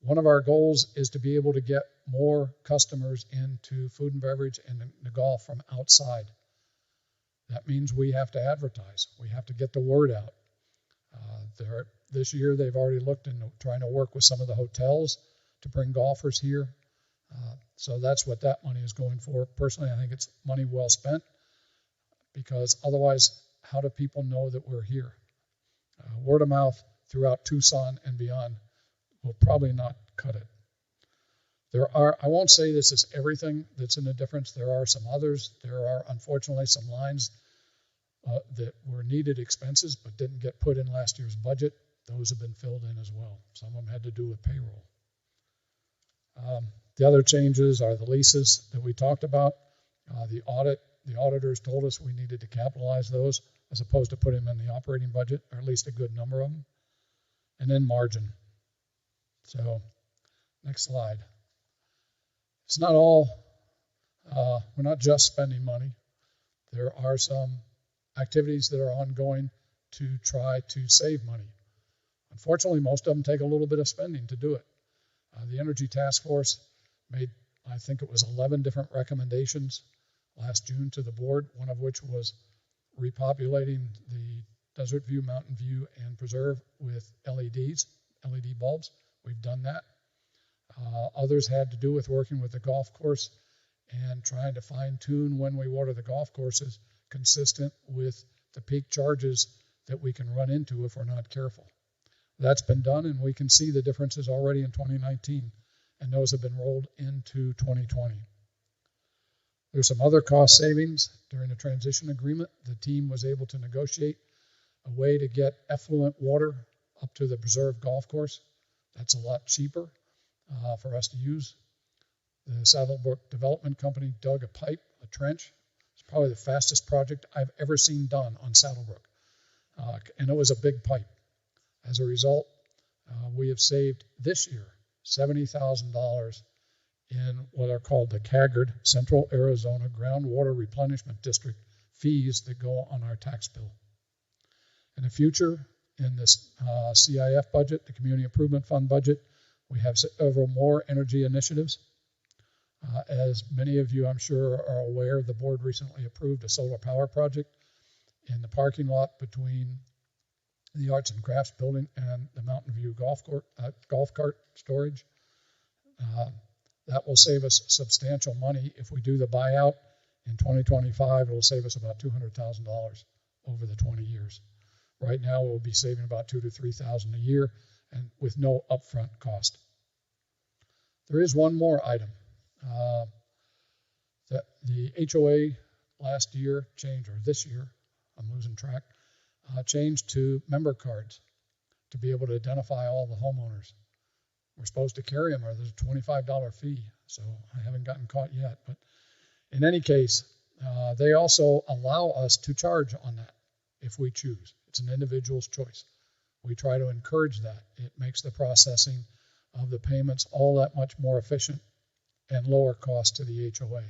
Speaker 3: One of our goals is to be able to get more customers into food and beverage and the golf from outside. That means we have to advertise. We have to get the word out. This year, they've already looked into trying to work with some of the hotels to bring golfers here. So that's what that money is going for. Personally, I think it's money well spent, because otherwise, how do people know that we're here? Word of mouth throughout Tucson and beyond will probably not cut it. I won't say this is everything that's in the difference. There are some others. There are, unfortunately, some lines that were needed expenses but didn't get put in last year's budget. Those have been filled in as well. Some of them had to do with payroll. The other changes are the leases that we talked about. The auditors told us we needed to capitalize those as opposed to put them in the operating budget, or at least a good number of them. And then margin. So, next slide. It's not all, we're not just spending money. There are some activities that are ongoing to try to save money. Unfortunately, most of them take a little bit of spending to do it. The Energy Task Force made, I think it was 11 different recommendations last June to the board, one of which was repopulating the Desert View, Mountain View, and Preserve with LED bulbs. We've done that. Others had to do with working with the golf course and trying to fine-tune when we water the golf courses consistent with the peak charges that we can run into if we're not careful. That's been done, and we can see the differences already in 2019, and those have been rolled into 2020. There's some other cost savings. During the transition agreement, the team was able to negotiate a way to get effluent water up to the Preserve golf course. That's a lot cheaper for us to use. The Saddlebrook Development Company dug a trench. It's probably the fastest project I've ever seen done on Saddlebrook. And it was a big pipe. As a result, we have saved this year $70,000 in what are called the CAGRD, Central Arizona Groundwater Replenishment District fees that go on our tax bill. In the future, in this CIF budget, the Community Improvement Fund budget, we have several more energy initiatives. As many of you, I'm sure, are aware, the board recently approved a solar power project in the parking lot between the Arts and Crafts building and the Mountain View golf cart storage. That will save us substantial money. If we do the buyout in 2025, it will save us about $200,000 over the 20 years. Right now, we'll be saving about $2,000 to $3,000 a year, and with no upfront cost. There is one more item. That the HOA last year changed, or this year, I'm losing track, changed to member cards to be able to identify all the homeowners. We're supposed to carry them, or there's a $25 fee, so I haven't gotten caught yet. But in any case, they also allow us to charge on that if we choose. It's an individual's choice. We try to encourage that. It makes the processing of the payments all that much more efficient and lower cost to the HOA.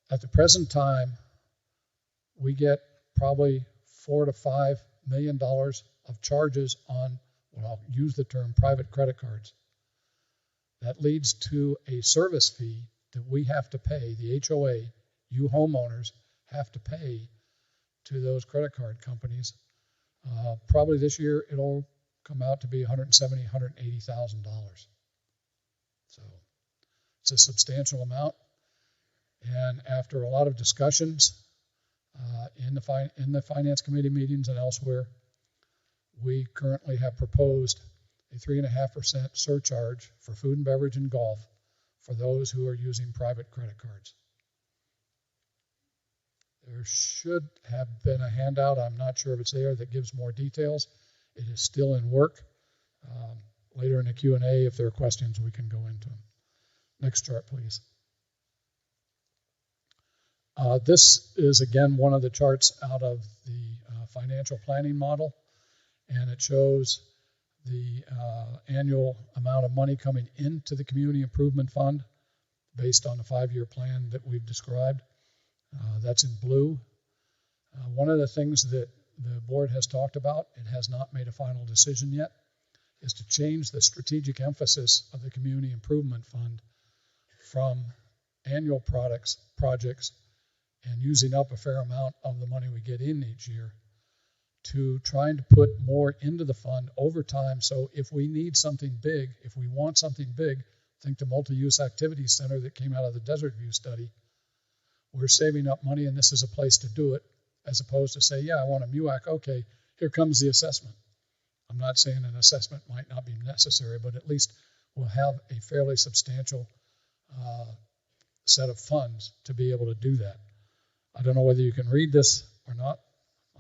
Speaker 3: At the present time, we get probably $4 to $5 million of charges on, well, I'll use the term private credit cards. That leads to a service fee that we have to pay, the HOA, you homeowners have to pay to those credit card companies. Probably this year it'll come out to be $170,000, $180,000. So it's a substantial amount. And after a lot of discussions in the Finance Committee meetings and elsewhere, we currently have proposed a 3.5% surcharge for food and beverage and golf for those who are using private credit cards. There should have been a handout, I'm not sure if it's there, that gives more details. It is still in work. Later in the Q&A, if there are questions, we can go into them. Next chart, please. This is, again, one of the charts out of the financial planning model, and it shows the annual amount of money coming into the Community Improvement Fund based on the 5-year plan that we've described. That's in blue. One of the things that the board has talked about, it has not made a final decision yet, is to change the strategic emphasis of the Community Improvement Fund from annual projects and using up a fair amount of the money we get in each year to trying to put more into the fund over time. So if we need something big, if we want something big, think the multi-use activities center that came out of the Desert View study, we're saving up money and this is a place to do it, as opposed to say, yeah, I want a MUAC, okay, here comes the assessment. I'm not saying an assessment might not be necessary, but at least we'll have a fairly substantial set of funds to be able to do that. I don't know whether you can read this or not.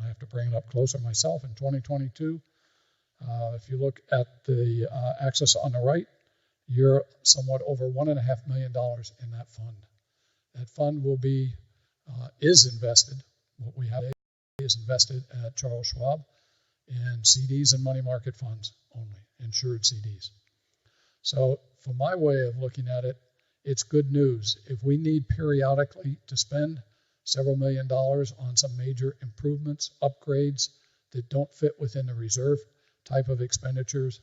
Speaker 3: I have to bring it up closer myself. In 2022, if you look at the axis on the right, you're somewhat over $1.5 million in that fund. That fund will be, is invested, what we have is invested at Charles Schwab in CDs and money market funds only, insured CDs. So from my way of looking at it, it's good news. If we need periodically to spend several $1 million on some major improvements, upgrades that don't fit within the reserve type of expenditures,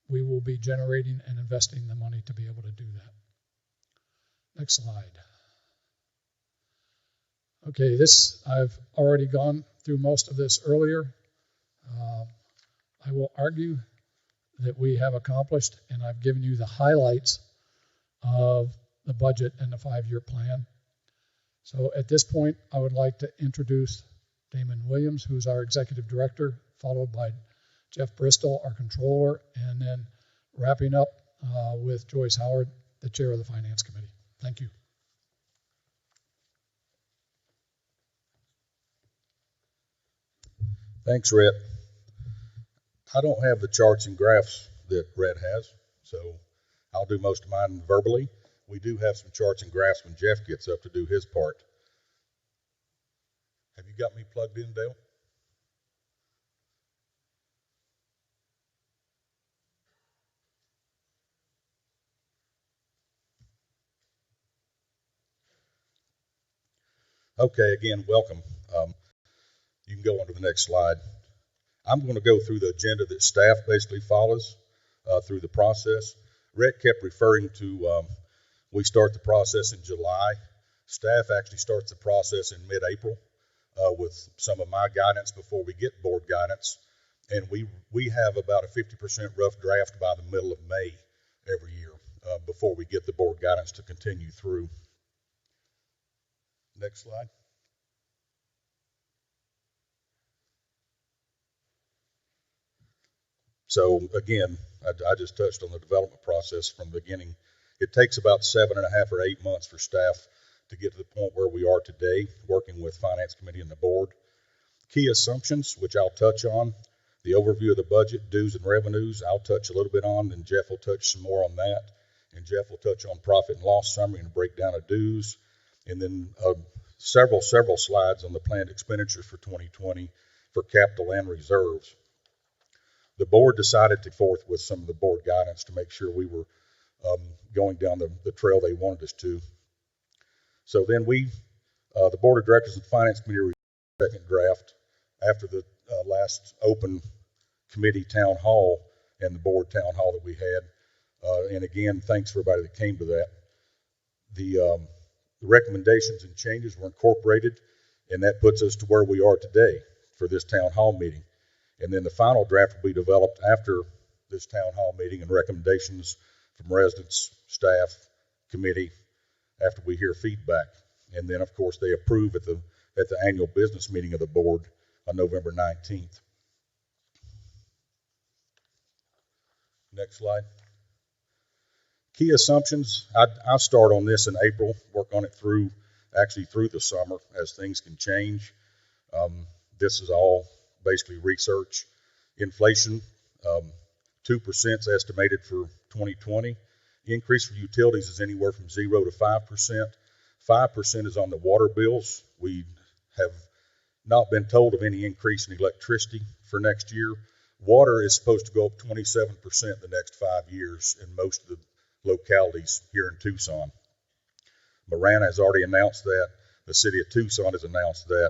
Speaker 3: we will be generating and investing the money to be able to do that. Next slide. Okay, this, I've already gone through most of this earlier. I will argue that we have accomplished, and I've given you the highlights of the budget and the 5-year plan. So at this point, I would like to introduce Damon Williams, who's our Executive Director, followed by Jeff Bristol, our Controller, and then wrapping up with Joyce Howard, the Chair of the Finance Committee. Thank you.
Speaker 4: Thanks, Rhett. I don't have the charts and graphs that Rhett has, so I'll do most of mine verbally. We do have some charts and graphs when Jeff gets up to do his part. Have you got me plugged in, Dale? Okay, again, welcome. You can go on to the next slide. I'm going to go through the agenda that staff basically follows through the process. Rhett kept referring to we start the process in July. Staff actually starts the process in mid-April with some of my guidance before we get board guidance. And we have about a 50% rough draft by the middle of May every year before we get the board guidance to continue through. Next slide. So again, I just touched on the development process from the beginning. It takes about 7.5 or 8 months for staff to get to the point where we are today, working with Finance Committee and the board. Key assumptions, which I'll touch on. The overview of the budget, dues and revenues, I'll touch a little bit on, and Jeff will touch some more on that. And Jeff will touch on profit and loss summary and breakdown of dues. And then several slides on the planned expenditures for 2020 for capital and reserves. The board decided to forth with some of the board guidance to make sure we were going down the trail they wanted us to. So then the board of directors and finance committee reviewed the second draft after the last open committee town hall and the board town hall that we had. And again, thanks for everybody that came to that. The recommendations and changes were incorporated, and that puts us to where we are today for this town hall meeting. And then the final draft will be developed after this town hall meeting and recommendations from residents, staff, committee, after we hear feedback. And then, of course, they approve at the annual business meeting of the board on November 19th. Next slide. Key assumptions. I'll start on this in April, work on it through the summer as things can change. This is all basically research. Inflation, 2% is estimated for 2020. Increase for utilities is anywhere from 0 to 5%. 5% is on the water bills. We have not been told of any increase in electricity for next year. Water is supposed to go up 27% the next 5 years in most of the localities here in Tucson. Marana has already announced that. The city of Tucson has announced that.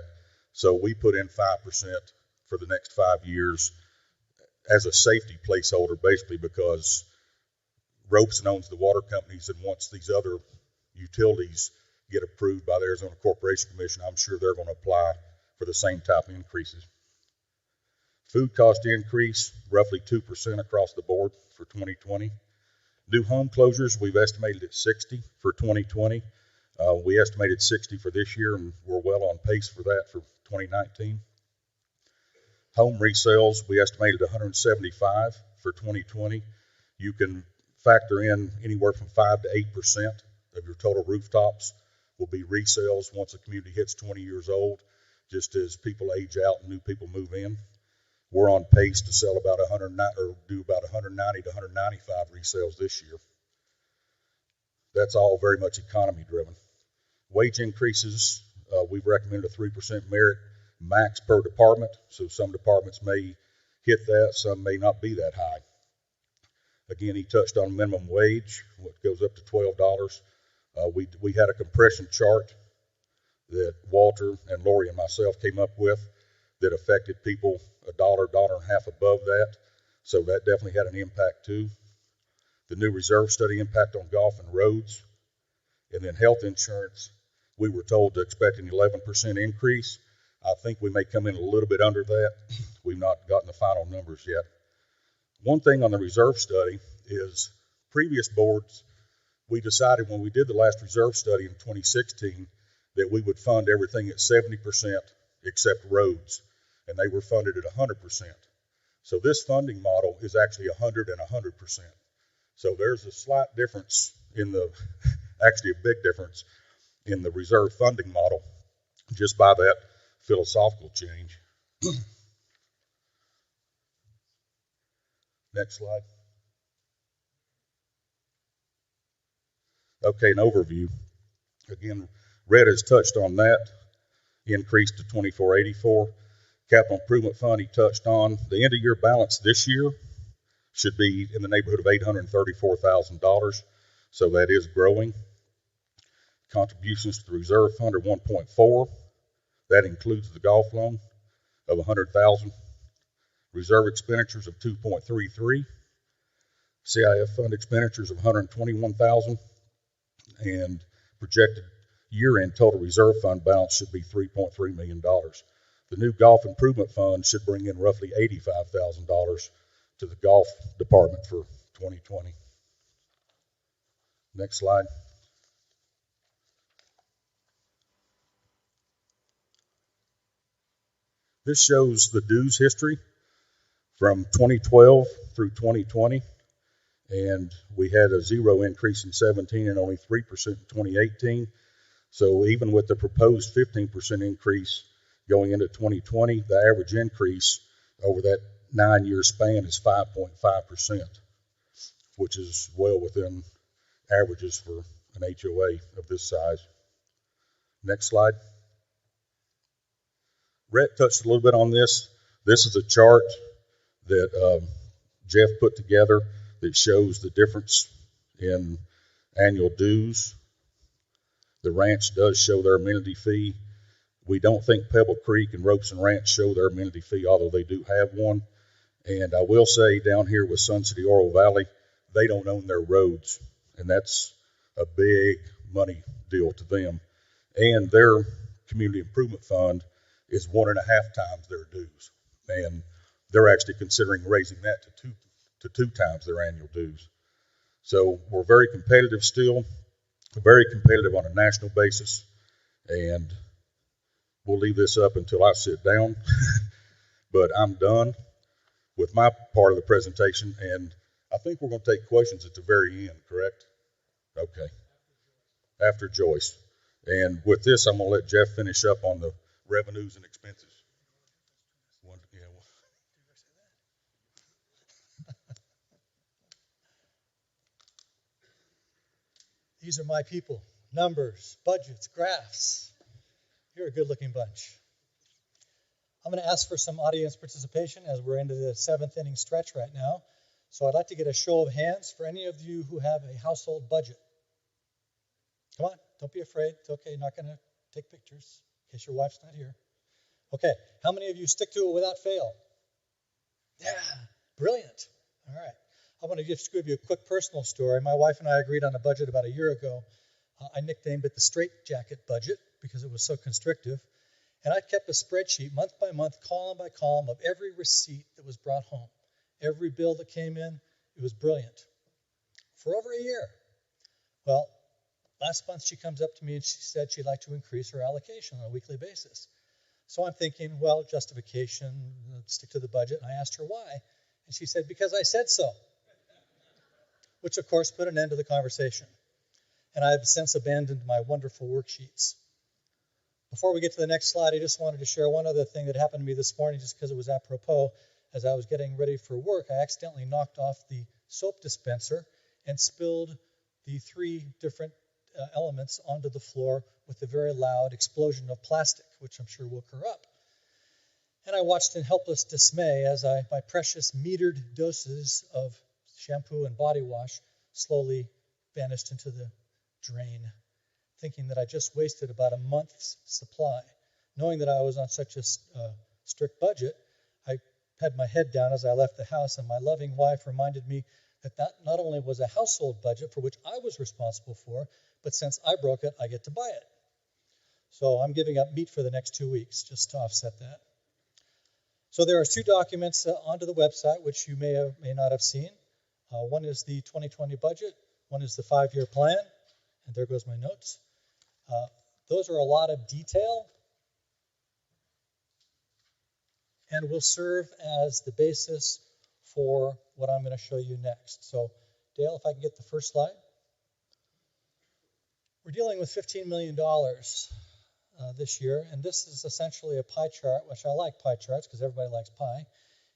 Speaker 4: So we put in 5% for the next 5 years as a safety placeholder, basically because Robeson owns the water companies, and once these other utilities get approved by the Arizona Corporation Commission, I'm sure they're going to apply for the same type of increases. Food cost increase, roughly 2% across the board for 2020. New home closures, we've estimated at 60 for 2020. We estimated 60 for this year, and we're well on pace for that for 2019. Home resales, we estimated 175 for 2020. You can factor in anywhere from 5 to 8% of your total rooftops will be resales once a community hits 20 years old, just as people age out and new people move in. We're on pace to sell about 190 to 195 resales this year. That's all very much economy driven. Wage increases, we've recommended a 3% merit max per department, so some departments may hit that, some may not be that high. Again, he touched on minimum wage, what goes up to $12. We had a compression chart that Walter and Lori and myself came up with that affected people $1.50 above that, so that definitely had an impact too. The new reserve study impact on golf and roads, and then health insurance, we were told to expect an 11% increase. I think we may come in a little bit under that. We've not gotten the final numbers yet. One thing on the reserve study is previous boards, we decided when we did the last reserve study in 2016 that we would fund everything at 70% except roads, and they were funded at 100%. So this funding model is actually 100 and 100%. So there's a slight difference actually a big difference in the reserve funding model just by that philosophical change. Next slide. Okay, an overview. Again, Red has touched on that, increased to $24.84. Capital Improvement Fund he touched on. The end of year balance this year should be in the neighborhood of $834,000, so that is growing. Contributions to the reserve fund are 1.4. That includes the golf loan of $100,000, reserve expenditures of $2.33, CIF fund expenditures of $121,000, and projected year-end total reserve fund balance should be $3.3 million. The new golf improvement fund should bring in roughly $85,000 to the golf department for 2020. Next slide. This shows the dues history from 2012 through 2020, and we had a 0 increase in 17 and only 3% in 2018. So even with the proposed 15% increase going into 2020, the average increase over that 9-year span is 5.5%, which is well within averages for an HOA of this size. Next slide. Rhett touched a little bit on this. This is a chart that Jeff put together that shows the difference in annual dues. The ranch does show their amenity fee. We don't think Pebble Creek and Ropes and Ranch show their amenity fee, although they do have one. And I will say down here with Sun City Oro Valley, they don't own their roads, and that's a big money deal to them. And their community improvement fund is 1.5 times their dues, and they're actually considering raising that to 2 times their annual dues. So we're very competitive still, very competitive on a national basis, and we'll leave this up until I sit down. But I'm done with my part of the presentation, and I think we're going to take questions at the very end, correct? Okay. After Joyce. And with this, I'm going to let Jeff finish up on the revenues and expenses.
Speaker 5: These are my people. Numbers, budgets, graphs. You're a good-looking bunch. I'm going to ask for some audience participation as we're into the 7th inning stretch right now. So I'd like to get a show of hands for any of you who have a household budget. Come on, don't be afraid. It's okay, you're not going to take pictures in case your wife's not here. Okay, how many of you stick to it without fail? Yeah, brilliant. All right. I want to just give you a quick personal story. My wife and I agreed on a budget about a year ago. I nicknamed it the straitjacket budget because it was so constrictive. And I kept a spreadsheet month by month, column by column of every receipt that was brought home. Every bill that came in, it was brilliant. For over a year. Well, last month she comes up to me and she said she'd like to increase her allocation on a weekly basis. So I'm thinking, well, justification, stick to the budget. And I asked her why. And she said, because I said so. Which, of course, put an end to the conversation. And I've since abandoned my wonderful worksheets. Before we get to the next slide, I just wanted to share one other thing that happened to me this morning just because it was apropos. As I was getting ready for work, I accidentally knocked off the soap dispenser and spilled the 3 different elements onto the floor with a very loud explosion of plastic, which I'm sure woke her up. And I watched in helpless dismay as my precious metered doses of shampoo and body wash slowly vanished into the drain, thinking that I just wasted about a month's supply. Knowing that I was on such a strict budget, I had my head down as I left the house, and my loving wife reminded me that that not only was a household budget for which I was responsible for, but since I broke it, I get to buy it. So I'm giving up meat for the next 2 weeks just to offset that. So there are 2 documents onto the website which you may or may not have seen. One is the 2020 budget, one is the 5-year plan, and there goes my notes. Those are a lot of detail and will serve as the basis for what I'm going to show you next. So, Dale, if I can get the first slide. We're dealing with $15 million this year, and this is essentially a pie chart, which I like pie charts because everybody likes pie.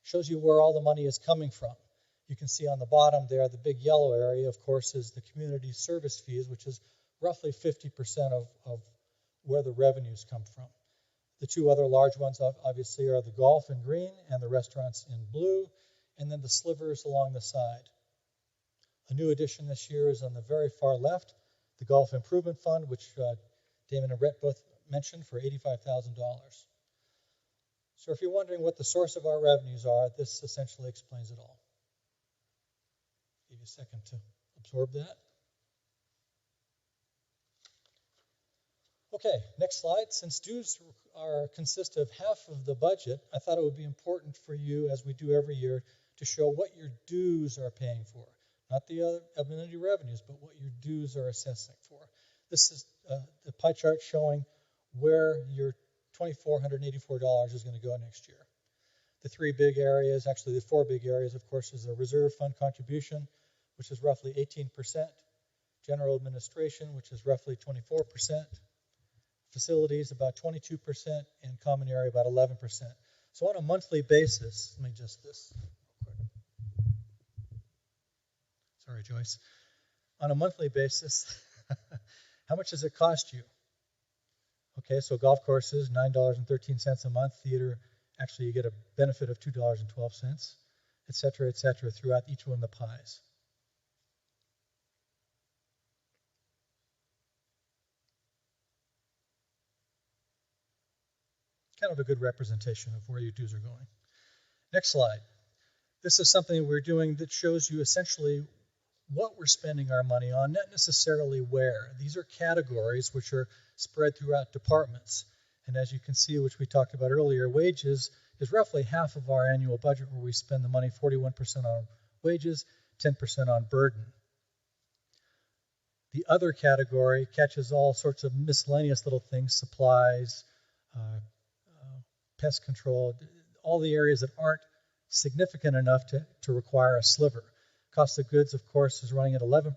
Speaker 5: Shows you where all the money is coming from. You can see on the bottom there, the big yellow area, of course, is the community service fees, which is roughly 50% of where the revenues come from. The 2 other large ones, obviously, are the golf in green and the restaurants in blue, and then the slivers along the side. A new addition this year is on the very far left, the Golf Improvement Fund, which Damon and Rhett both mentioned for $85,000. So if you're wondering what the source of our revenues are, this essentially explains it all. Give you a second to absorb that. Okay, next slide. Since dues consist of half of the budget, I thought it would be important for you, as we do every year, to show what your dues are paying for. Not the other amenity revenues, but what your dues are assessing for. This is the pie chart showing where your $2,484 is going to go next year. The three big areas, actually the four big areas, of course, is a reserve fund contribution, which is roughly 18%, general administration, which is roughly 24%, facilities about 22%, and common area about 11%. So on a monthly basis, let me adjust this real quick. Sorry, Joyce. On a monthly basis, how much does it cost you? Okay, so golf courses, $9.13 a month. Theater, actually you get a benefit of $2.12, et cetera, throughout each one of the pies. Kind of a good representation of where your dues are going. Next slide. This is something we're doing that shows you essentially what we're spending our money on, not necessarily where. These are categories which are spread throughout departments. And as you can see, which we talked about earlier, wages is roughly half of our annual budget, where we spend the money 41% on wages, 10% on burden. The other category catches all sorts of miscellaneous little things, supplies, pest control, all the areas that aren't significant enough to require a sliver. Cost of goods, of course, is running at 11%,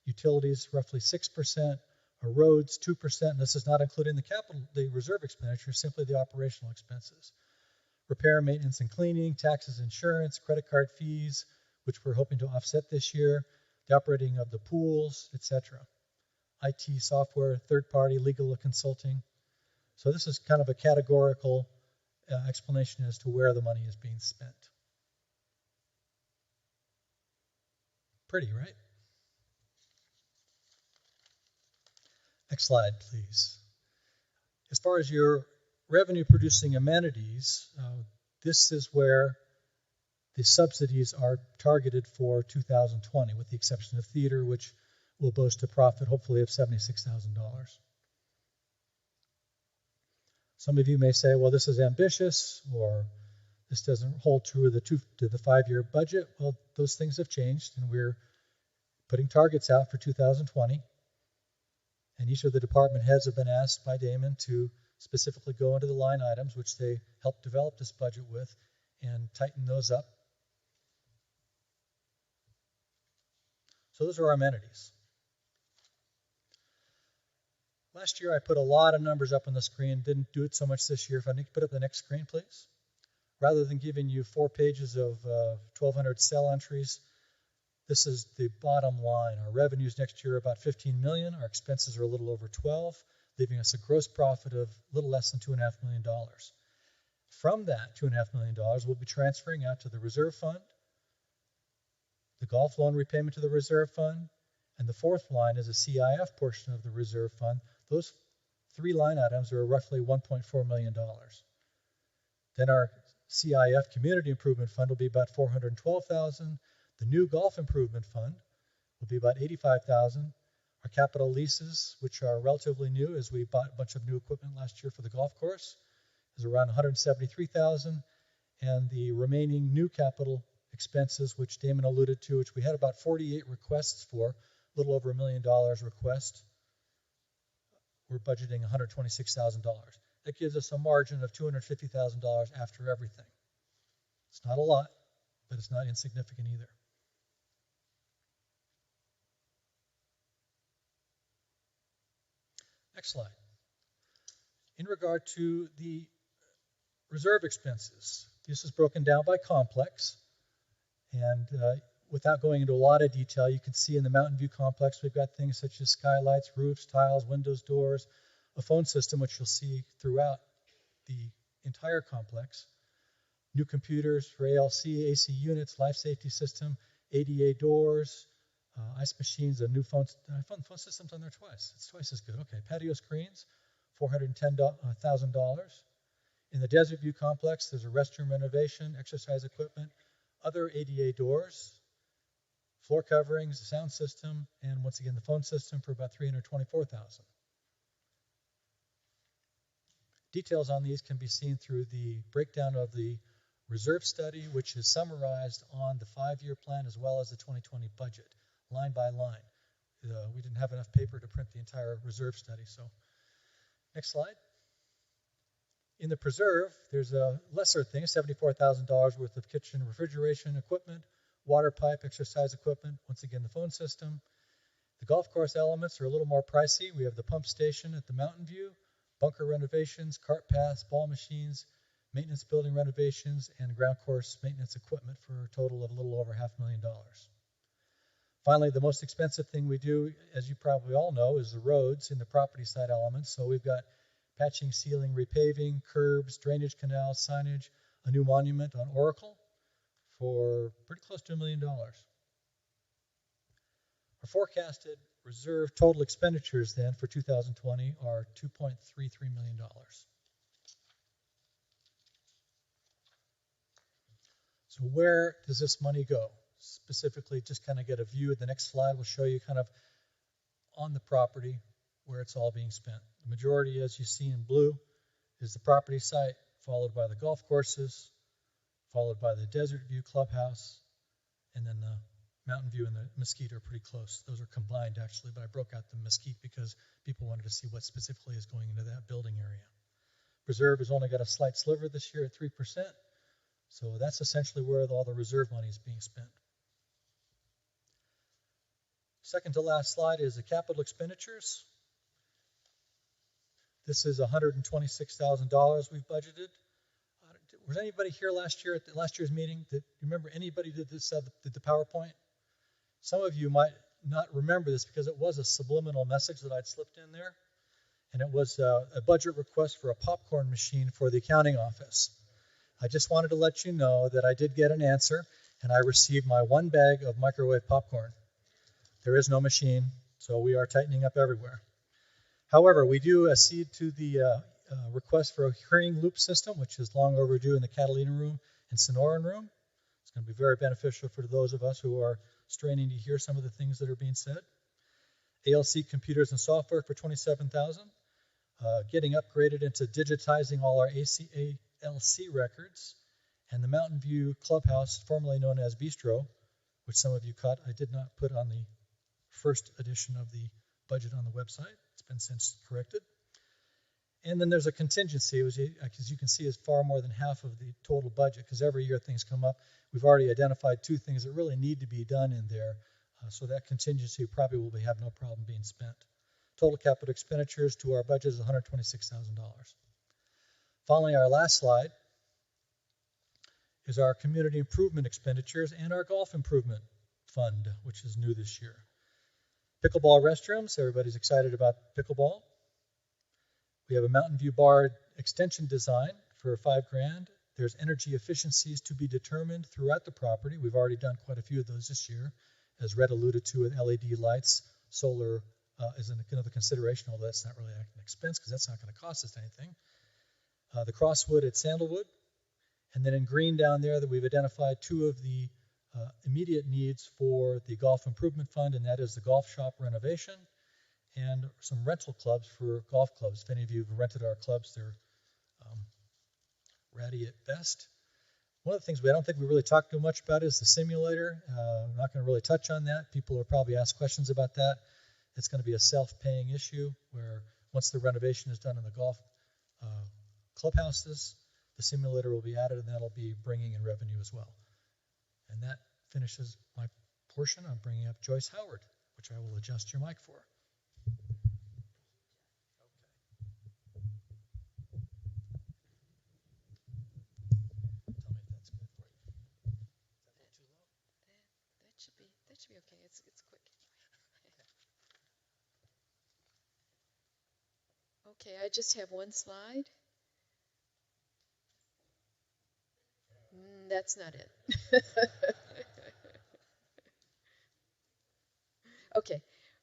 Speaker 5: utilities roughly 6%, roads 2%, and this is not including the reserve expenditure, simply the operational expenses. Repair, maintenance, and cleaning, taxes, insurance, credit card fees, which we're hoping to offset this year, the operating of the pools, etc. IT, software, third-party, legal, and consulting. So this is kind of a categorical explanation as to where the money is being spent. Pretty, right? Next slide, please. As far as your revenue-producing amenities, this is where the subsidies are targeted for 2020, with the exception of theater, which will boast a profit, hopefully, of $76,000. Some of you may say, well, this is ambitious, or this doesn't hold true to the 5-year budget. Well, those things have changed, and we're putting targets out for 2020. And each of the department heads have been asked by Damon to specifically go into the line items, which they helped develop this budget with, and tighten those up. So those are our amenities. Last year I put a lot of numbers up on the screen, didn't do it so much this year. If I need to put up the next screen, please. Rather than giving you 4 pages of 1,200 cell entries, this is the bottom line. Our revenues next year are about $15 million. Our expenses are a little over 12, leaving us a gross profit of a little less than $2.5 million. From that $2.5 million, we'll be transferring out to the reserve fund, the golf loan repayment to the reserve fund, and the fourth line is a CIF portion of the reserve fund. Those 3 line items are roughly $1.4 million. Then our CIF Community Improvement Fund will be about $412,000. The new Golf Improvement Fund will be about $85,000. Our capital leases, which are relatively new, as we bought a bunch of new equipment last year for the golf course, is around $173,000. And the remaining new capital expenses, which Damon alluded to, which we had about 48 requests for, a little over $1 million request, we're budgeting $126,000. That gives us a margin of $250,000 after everything. It's not a lot, but it's not insignificant either. Next slide. In regard to the reserve expenses, this is broken down by complex. And without going into a lot of detail, you can see in the Mountain View complex, we've got things such as skylights, roofs, tiles, windows, doors, a phone system, which you'll see throughout the entire complex, new computers for ALC, AC units, life safety system, ADA doors, ice machines, and new phone systems on there twice. It's twice as good. Okay, patio screens, $410,000. In the Desert View complex, there's a restroom renovation, exercise equipment, other ADA doors, floor coverings, the sound system, and once again the phone system for about $324,000. Details on these can be seen through the breakdown of the reserve study, which is summarized on the 5-year plan as well as the 2020 budget, line by line. We didn't have enough paper to print the entire reserve study. So, next slide. In the preserve, there's a lesser thing, $74,000 worth of kitchen refrigeration equipment, water pipe, exercise equipment, once again the phone system. The golf course elements are a little more pricey. We have the pump station at the Mountain View, bunker renovations, cart paths, ball machines, maintenance building renovations, and ground course maintenance equipment for a total of a little over $500,000. Finally, the most expensive thing we do, as you probably all know, is the roads in the property side elements. So we've got patching, sealing, repaving, curbs, drainage canals, signage, a new monument on Oracle for pretty close to $1 million. Our forecasted reserve total expenditures then for 2020 are $2.33 million. So where does this money go? Specifically, just kind of get a view. The next slide will show you kind of on the property where it's all being spent. The majority, as you see in blue, is the property site, followed by the golf courses, followed by the Desert View Clubhouse, and then the Mountain View and the Mesquite are pretty close. Those are combined, actually, but I broke out the Mesquite because people wanted to see what specifically is going into that building area. Reserve has only got a slight sliver this year at 3%, so that's essentially where all the reserve money is being spent. Second to last slide is the capital expenditures. This is $126,000 we've budgeted. Was anybody here last year at last year's meeting? Did you remember anybody did this? Did the PowerPoint? Some of you might not remember this because it was a subliminal message that I'd slipped in there, and it was a budget request for a popcorn machine for the accounting office. I just wanted to let you know that I did get an answer, and I received my 1 bag of microwave popcorn. There is no machine, so we are tightening up everywhere. However, we do accede to the request for a hearing loop system, which is long overdue in the Catalina room and Sonoran room. It's going to be very beneficial for those of us who are straining to hear some of the things that are being said. ALC computers and software for $27,000. Getting upgraded into digitizing all our ALC records. And the Mountain View Clubhouse, formerly known as Bistro, which some of you caught, I did not put on the first edition of the budget on the website. It's been since corrected. And then there's a contingency, which, as you can see, is far more than half of the total budget, because every year things come up. We've already identified 2 things that really need to be done in there, so that contingency probably will have no problem being spent. Total capital expenditures to our budget is $126,000. Finally, our last slide is our community improvement expenditures and our golf improvement fund, which is new this year. Pickleball restrooms, everybody's excited about pickleball. We have a Mountain View bar extension design for $5,000. There's energy efficiencies to be determined throughout the property. We've already done quite a few of those this year, as Red alluded to with LED lights. Solar is another consideration, although that's not really an expense because that's not going to cost us anything. The Crosswood at Sandalwood. And then in green down there that we've identified 2 of the immediate needs for the golf improvement fund, and that is the golf shop renovation and some rental clubs for golf clubs. If any of you have rented our clubs, they're ratty at best. One of the things I don't think we really talked too much about is the simulator. I'm not going to really touch on that. People will probably ask questions about that. It's going to be a self-paying issue where once the renovation is done in the golf clubhouses, the simulator will be added, and that'll be bringing in revenue as well. And that finishes my portion. I'm bringing up Joyce Howard, which I will adjust your mic for.
Speaker 6: That should be okay. It's quick. Okay, I just have one slide. That's not it. Okay,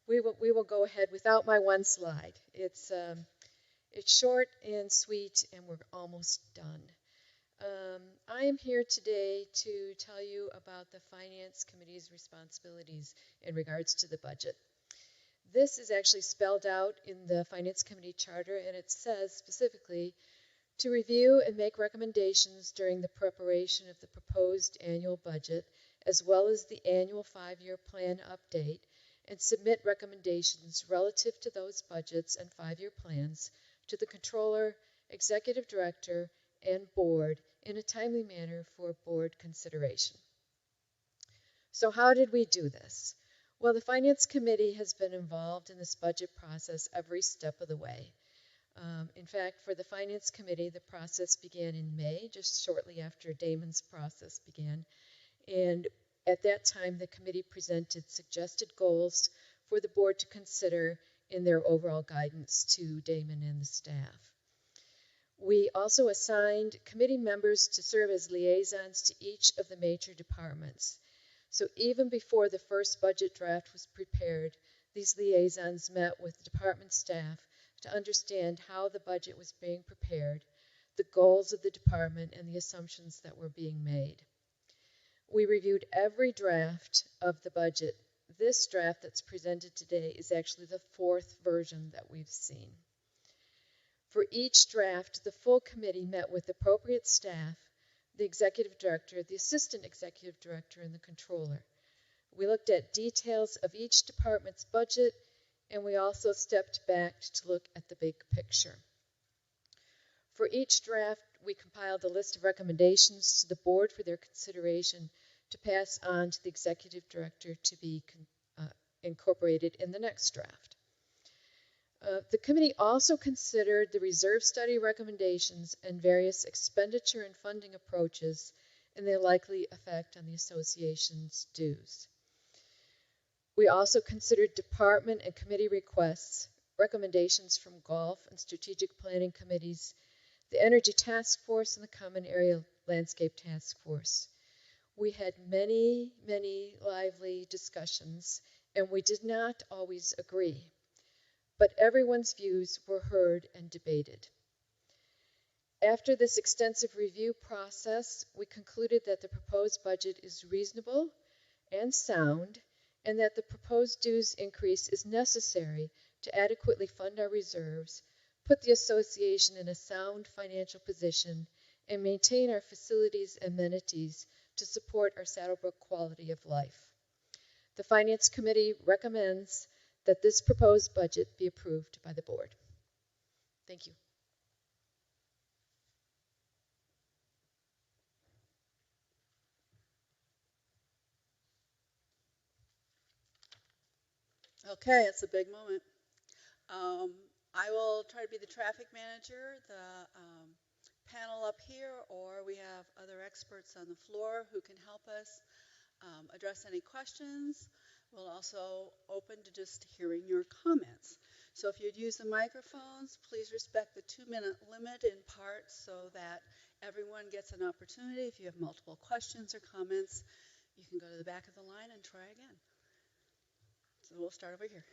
Speaker 6: we will go ahead without my one slide. It's It's short and sweet, and we're almost done. I am here today to tell you about the Finance Committee's responsibilities in regards to the budget. This is actually spelled out in the Finance Committee charter, and it says specifically to review and make recommendations during the preparation of the proposed annual budget, as well as the annual 5-year plan update, and submit recommendations relative to those budgets and 5-year plans to the Controller, Executive Director, and Board in a timely manner for Board consideration. So how did we do this? Well, the Finance Committee has been involved in this budget process every step of the way. In fact, for the Finance Committee, the process began in May, just shortly after Damon's process began. And at that time, the committee presented suggested goals for the board to consider in their overall guidance to Damon and the staff. We also assigned committee members to serve as liaisons to each of the major departments. So even before the first budget draft was prepared, these liaisons met with the department staff to understand how the budget was being prepared, the goals of the department, and the assumptions that were being made. We reviewed every draft of the budget. This draft that's presented today is actually the 4th version that we've seen. For each draft, the full committee met with appropriate staff, the executive director, the assistant executive director, and the controller. We looked at details of each department's budget, and we also stepped back to look at the big picture. For each draft, we compiled a list of recommendations to the board for their consideration to pass on to the executive director to be incorporated in the next draft. The committee also considered the reserve study recommendations and various expenditure and funding approaches and their likely effect on the association's dues. We also considered department and committee requests, recommendations from golf and strategic planning committees, the Energy Task Force, and the Common Area Landscape Task Force. We had many, many lively discussions, and we did not always agree, but everyone's views were heard and debated. After this extensive review process, we concluded that the proposed budget is reasonable and sound, and that the proposed dues increase is necessary to adequately fund our reserves, put the association in a sound financial position, and maintain our facilities and amenities to support our Saddlebrook quality of life. The Finance Committee recommends that this proposed budget be approved by the board. Thank you.
Speaker 1: Okay, it's a big moment. I will try to be the traffic manager, the panel up here, or we have other experts on the floor who can help us address any questions. We'll also open to just hearing your comments. So if you'd use the microphones, please respect the 2-minute limit in part so that everyone gets an opportunity. If you have multiple questions or comments, you can go to the back of the line and try again. So we'll start over here.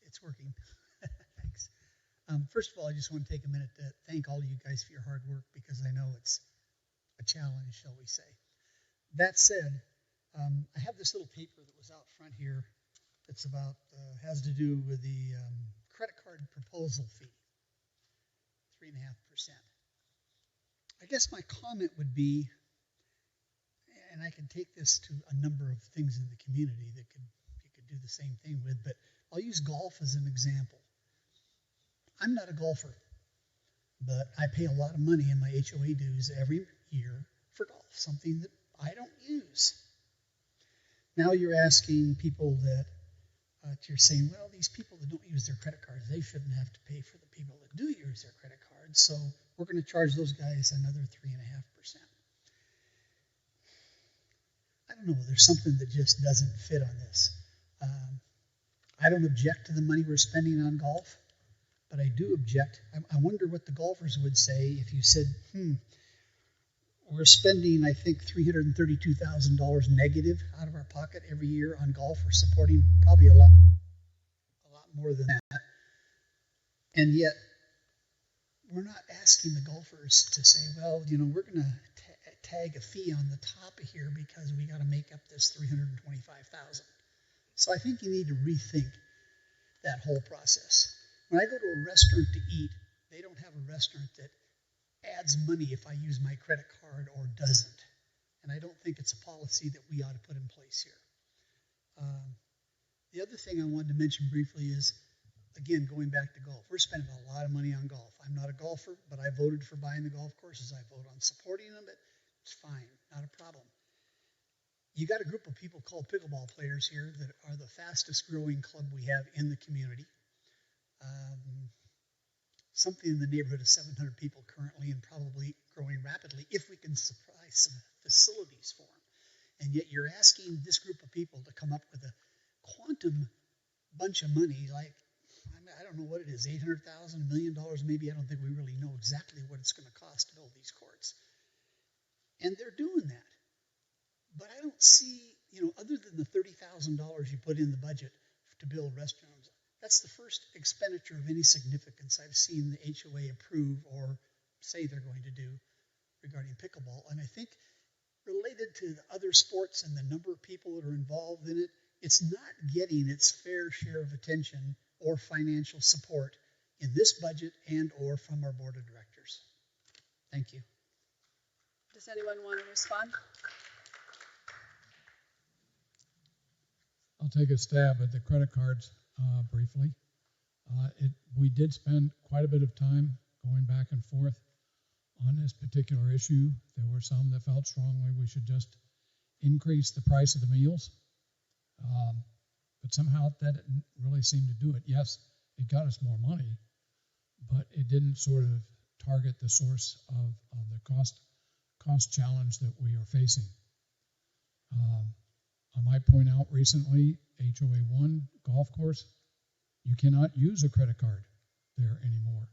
Speaker 7: It's working. Thanks. First of all, I just want to take a minute to thank all of you guys for your hard work, because I know it's a challenge, shall we say. That said, I have this little paper that was out front here that's about, has to do with the credit card proposal fee, 3.5%. I guess my comment would be, and I can take this to a number of things in the community that you could do the same thing with, but I'll use golf as an example. I'm not a golfer, but I pay a lot of money in my HOA dues every year for golf, something that I don't use. Now you're asking people that, you're saying, well, these people that don't use their credit cards, they shouldn't have to pay for the people that do use their credit cards, so we're going to charge those guys another 3.5%. I don't know, there's something that just doesn't fit on this. I don't object to the money we're spending on golf, but I do object. I wonder what the golfers would say if you said, we're spending, I think, $332,000 negative out of our pocket every year on golf. We're supporting probably a lot more than that. And yet, we're not asking the golfers to say, well, we're going to tag a fee on the top of here because we got to make up this $325,000. So I think you need to rethink that whole process. When I go to a restaurant to eat, they don't have a restaurant that adds money if I use my credit card or doesn't. And I don't think it's a policy that we ought to put in place here. The other thing I wanted to mention briefly is, again, going back to golf. We're spending a lot of money on golf. I'm not a golfer, but I voted for buying the golf courses. I vote on supporting them. It's fine, not a problem. You got a group of people called pickleball players here that are the fastest growing club we have in the community. Something in the neighborhood of 700 people currently, and probably growing rapidly if we can supply some facilities for them. And yet you're asking this group of people to come up with a quantum bunch of money, like, I don't know what it is, $800,000, $1 million maybe. I don't think we really know exactly what it's going to cost to build these courts. And they're doing that. But I don't see, other than the $30,000 you put in the budget to build restrooms, that's the first expenditure of any significance I've seen the HOA approve or say they're going to do regarding pickleball. And I think related to the other sports and the number of people that are involved in it, it's not getting its fair share of attention or financial support in this budget and or from our board of directors. Thank you.
Speaker 1: Does anyone want to respond?
Speaker 3: I'll take a stab at the credit cards briefly. We did spend quite a bit of time going back and forth on this particular issue. There were some that felt strongly we should just increase the price of the meals. But somehow that didn't really seem to do it. Yes, it got us more money, but it didn't sort of target the source of the cost challenge that we are facing. I might point out recently, HOA 1 golf course, you cannot use a credit card there anymore.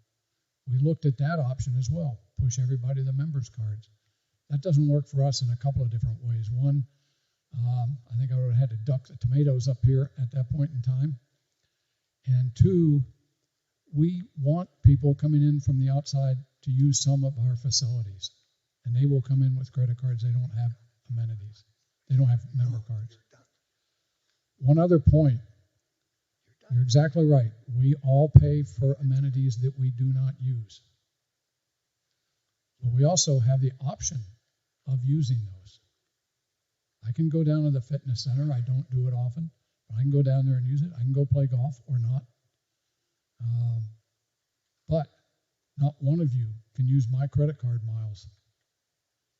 Speaker 3: We looked at that option as well, push everybody the members cards. That doesn't work for us in a couple of different ways. One, I think I would have had to duck the tomatoes up here at that point in time. And two, we want people coming in from the outside to use some of our facilities. And they will come in with credit cards. They don't have amenities. They don't have member cards. One other point. You're exactly right. We all pay for amenities that we do not use. But we also have the option of using those. I can go down to the fitness center. I don't do it often, but I can go down there and use it. I can go play golf or not. But not one of you can use my credit card miles.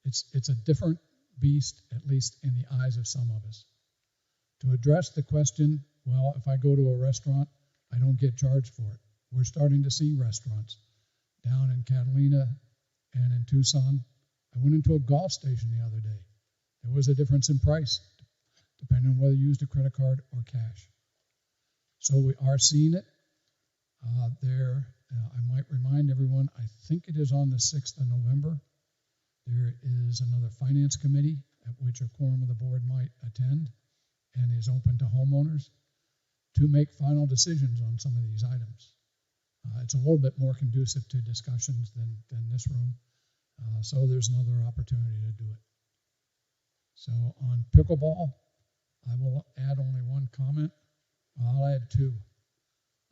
Speaker 3: It's a different beast, at least in the eyes of some of us. To address the question, well, if I go to a restaurant, I don't get charged for it. We're starting to see restaurants down in Catalina and in Tucson. I went into a golf station the other day. There was a difference in price, depending on whether you used a credit card or cash. So we are seeing it. I might remind everyone, I think it is on the 6th of November. There is another finance committee at which a quorum of the board might attend and is open to homeowners to make final decisions on some of these items. It's a little bit more conducive to discussions than this room, so there's another opportunity to do it. So on pickleball, I will add only one comment. I'll add two.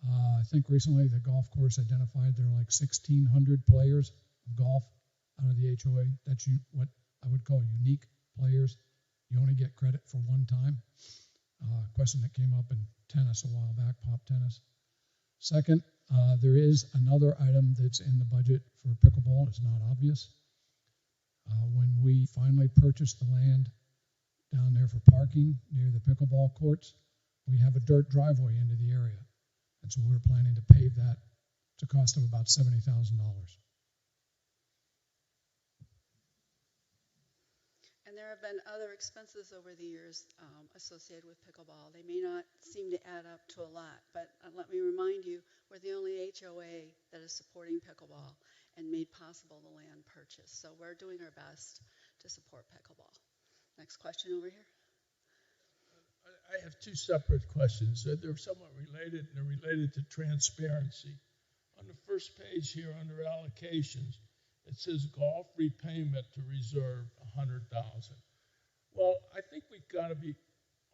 Speaker 3: I think recently the golf course identified there are like 1,600 players of golf out of the HOA. That's what I would call unique players. You only get credit for one time. Question that came up in tennis a while back, pop tennis. Second, there is another item that's in the budget for pickleball. It's not obvious. When we finally purchased the land down there for parking near the pickleball courts, we have a dirt driveway into the area. And so we're planning to pave that. It's a cost of about $70,000.
Speaker 1: And there have been other expenses over the years associated with pickleball. They may not seem to add up to a lot, but let me remind you, we're the only HOA that is supporting pickleball and made possible the land purchase. So we're doing our best to support pickleball. Next question over here.
Speaker 8: I have two separate questions. They're somewhat related, and they're related to transparency. on the first page here under allocations, it says golf repayment to reserve, 100,000. Well, I think we've got to be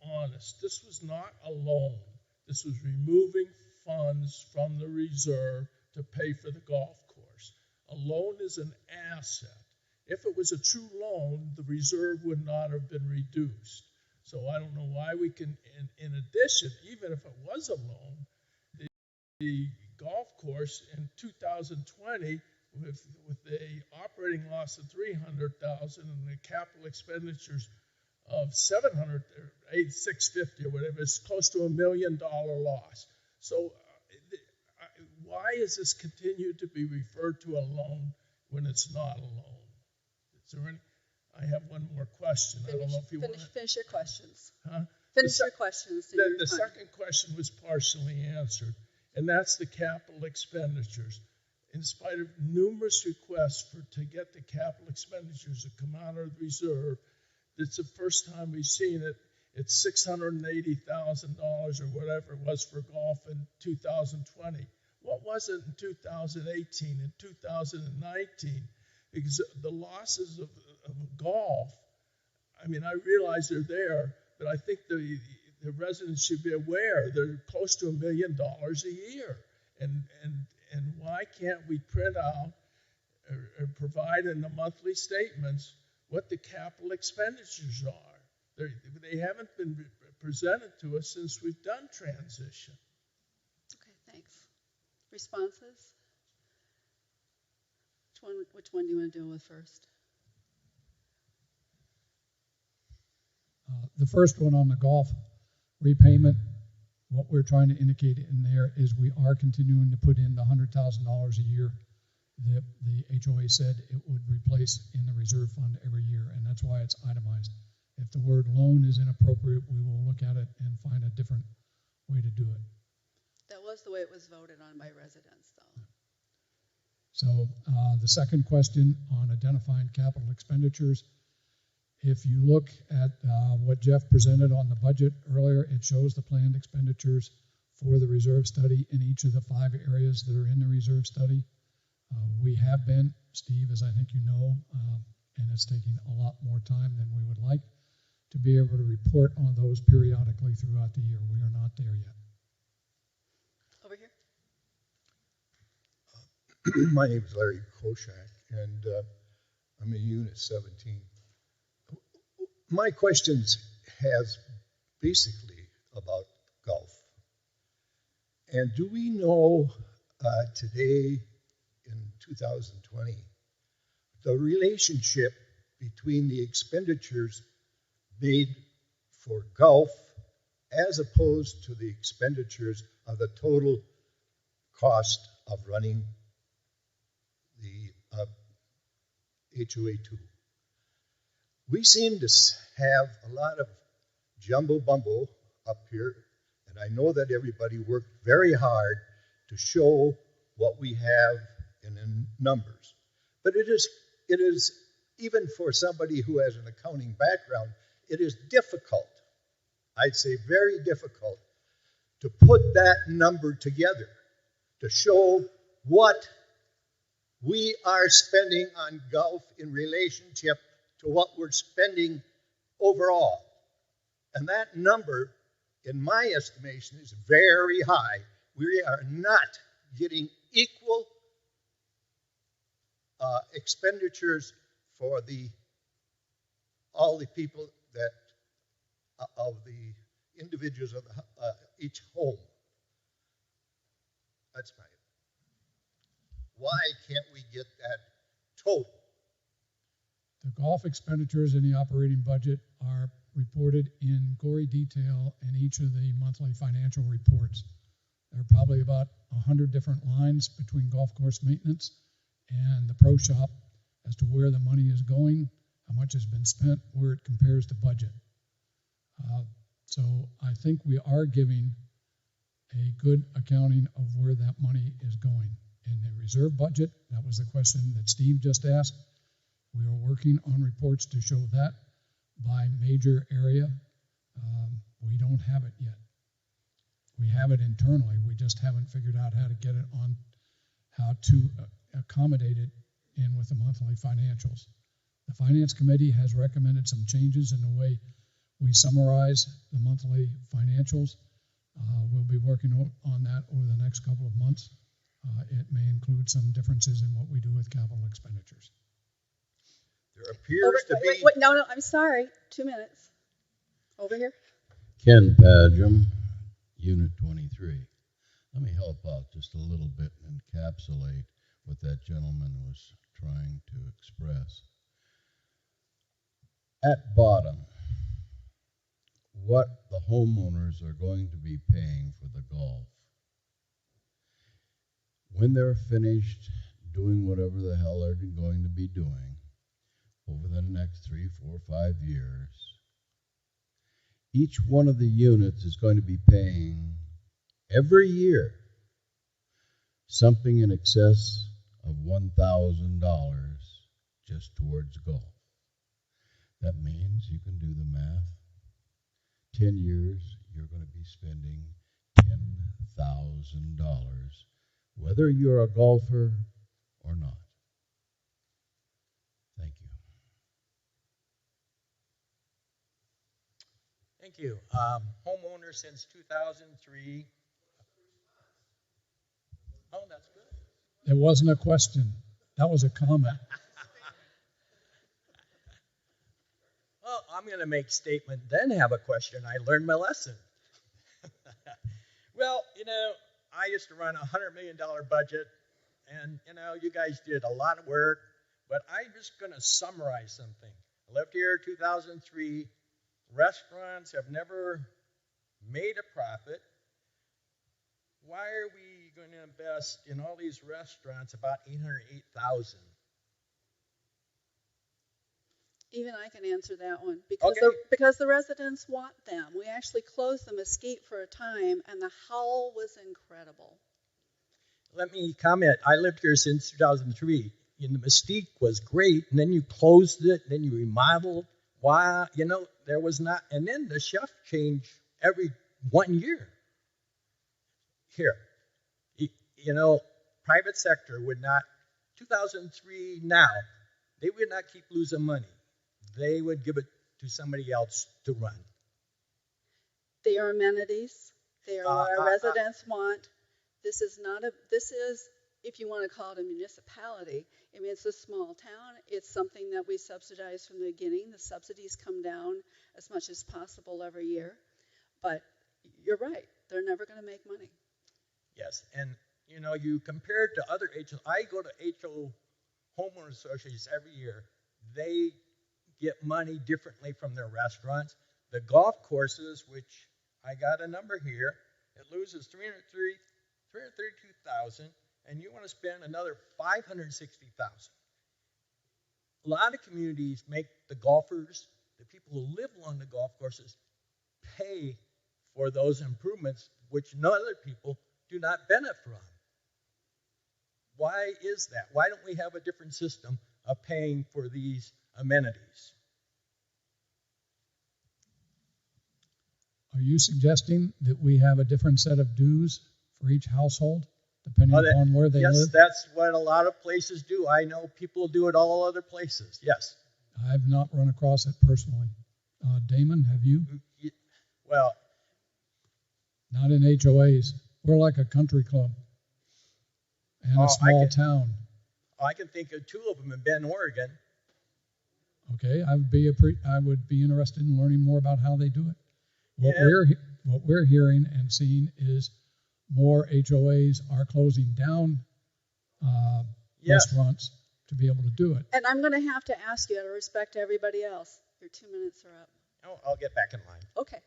Speaker 8: honest. This was not a loan. This was removing funds from the reserve to pay for the golf course. A loan is an asset. If it was a true loan, the reserve would not have been reduced. So I don't know why we can, in addition, even if it was a loan, the golf course in 2020, with a operating loss of 300,000 and the capital expenditures of 650 or whatever, it's close to $1 million loss. So why is this continued to be referred to a loan when it's not a loan? Is there any? I have one more question. I don't know if you want to
Speaker 1: finish your questions.
Speaker 8: Huh?
Speaker 1: Finish your questions.
Speaker 8: The second question was partially answered, and that's the capital expenditures. In spite of numerous requests to get the capital expenditures to come out of the reserve, it's the first time we've seen it. It's $680,000 or whatever it was for golf in 2020. What was it in 2018 and 2019? Because the losses of golf, I mean, I realize they're there, but I think the residents should be aware they're close to $1 million a year. And why can't we print out or provide in the monthly statements what the capital expenditures are? They haven't been presented to us since we've done transition.
Speaker 1: Okay, thanks. Responses? Which one do you want to deal with first?
Speaker 3: The first one on the golf repayment, what we're trying to indicate in there is we are continuing to put in the $100,000 a year that the HOA said it would replace in the reserve fund every year, and that's why it's itemized. If the word loan is inappropriate, we will look at it and find a different way to do it.
Speaker 1: That was the way it was voted on by residents, though.
Speaker 3: So the second question on identifying capital expenditures, if you look at what Jeff presented on the budget earlier, it shows the planned expenditures for the reserve study in each of the 5 areas that are in the reserve study. We have been, Steve, as I think you know, and it's taking a lot more time than we would like, to be able to report on those periodically throughout the year. We are not there yet.
Speaker 1: Over here.
Speaker 9: My name is Larry Koshak, and I'm in Unit 17. My questions has basically about golf. And do we know today in 2020 the relationship between the expenditures made for golf as opposed to the expenditures of the total cost of running the HOA2? We seem to have a lot of jumbo-bumbo up here, and I know that everybody worked very hard to show what we have in the numbers. But it is, even for somebody who has an accounting background, it is difficult, I'd say very difficult, to put that number together, to show what we are spending on golf in relationship to what we're spending overall. And that number, in my estimation, is very high. We are not getting equal expenditures for all the people that of the individuals of each home. That's my. Why can't we get that total?
Speaker 3: The golf expenditures in the operating budget are reported in gory detail in each of the monthly financial reports. There are probably about 100 different lines between golf course maintenance and the pro shop as to where the money is going, how much has been spent, where it compares to budget. So I think we are giving a good accounting of where that money is going. In the reserve budget, that was the question that Steve just asked. We are working on reports to show that by major area. We don't have it yet. We have it internally. We just haven't figured out how to get it on how to accommodate it in with the monthly financials. The Finance Committee has recommended some changes in the way we summarize the monthly financials. We'll be working on that over the next couple of months. It may include some differences in what we do with capital expenditures.
Speaker 9: There appears to be...
Speaker 1: Wait, no, I'm sorry. 2 minutes. Over here.
Speaker 10: Ken Padgham, Unit 23. Let me help out just a little bit and encapsulate what that gentleman was trying to express. At bottom, what the homeowners are going to be paying for the golf. When they're finished doing whatever the hell they're going to be doing over the next 3, 4, 5 years, each one of the units is going to be paying every year something in excess of $1,000 just towards golf. That means you can do the math. 10 years, you're going to be spending $10,000, whether you're a golfer or not. Thank you.
Speaker 11: Thank you. Homeowner since 2003. Oh, that's good.
Speaker 3: It wasn't a question. That was a comment.
Speaker 11: Well, I'm going to make a statement, then have a question. I learned my lesson. Well, I used to run a $100 million budget, and, you guys did a lot of work, but I'm just going to summarize something. I left here in 2003. Restaurants have never made a profit. Why are we going to invest in all these restaurants about $808,000?
Speaker 1: Even I can answer that one because the residents want them. We actually closed the Mesquite for a time, and the howl was incredible.
Speaker 11: Let me comment. I lived here since 2003, and the Mystique was great, and then you closed it, then you remodeled. Why? There was not, and then the chef changed every 1 year. Here, private sector would not, 2003 now, they would not keep losing money. They would give it to somebody else to run.
Speaker 1: They are amenities. They are what our residents want. This is, if you want to call it a municipality, I mean, it's a small town. It's something that we subsidize from the beginning. The subsidies come down as much as possible every year. But you're right. They're never going to make money.
Speaker 11: Yes, and, you compare it to other HO. I go to HO homeowner associations every year. They get money differently from their restaurants. The golf courses, which I got a number here, it loses $332,000, and you want to spend another $560,000. A lot of communities make the golfers, the people who live along the golf courses, pay for those improvements, which no other people do not benefit from. Why is that? Why don't we have a different system of paying for these amenities?
Speaker 3: Are you suggesting that we have a different set of dues for each household, depending upon where they live?
Speaker 11: Yes, that's what a lot of places do. I know people do it all other places. Yes.
Speaker 3: I've not run across it personally. Damon, have you?
Speaker 11: Well,
Speaker 3: not in HOAs. We're like a country club and a small town.
Speaker 11: I can think of 2 of them in Bend, Oregon.
Speaker 3: Okay, I would be interested in learning more about how they do it. What we're hearing and seeing is more HOAs are closing down restaurants to be able to do it.
Speaker 1: And I'm going to have to ask you out of respect to everybody else. Your 2 minutes are up.
Speaker 11: Oh, I'll get back in line.
Speaker 1: Okay.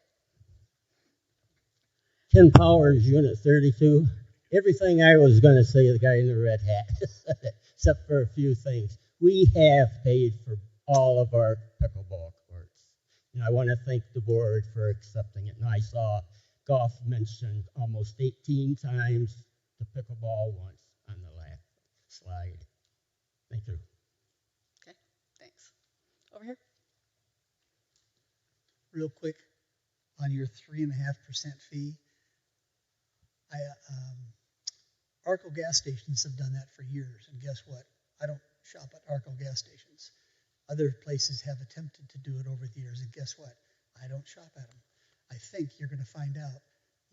Speaker 12: Ken Powers, Unit 32. Everything I was going to say, the guy in the red hat, except for a few things. We have paid for all of our pickleball courts. And I want to thank the board for accepting it. And I saw golf mentioned almost 18 times, the pickleball once on the last slide. Thank you.
Speaker 1: Okay, thanks. Over here.
Speaker 7: Real quick, on your 3.5% fee, Arco gas stations have done that for years, and guess what? I don't shop at Arco gas stations. Other places have attempted to do it over the years, and guess what? I don't shop at them. I think you're going to find out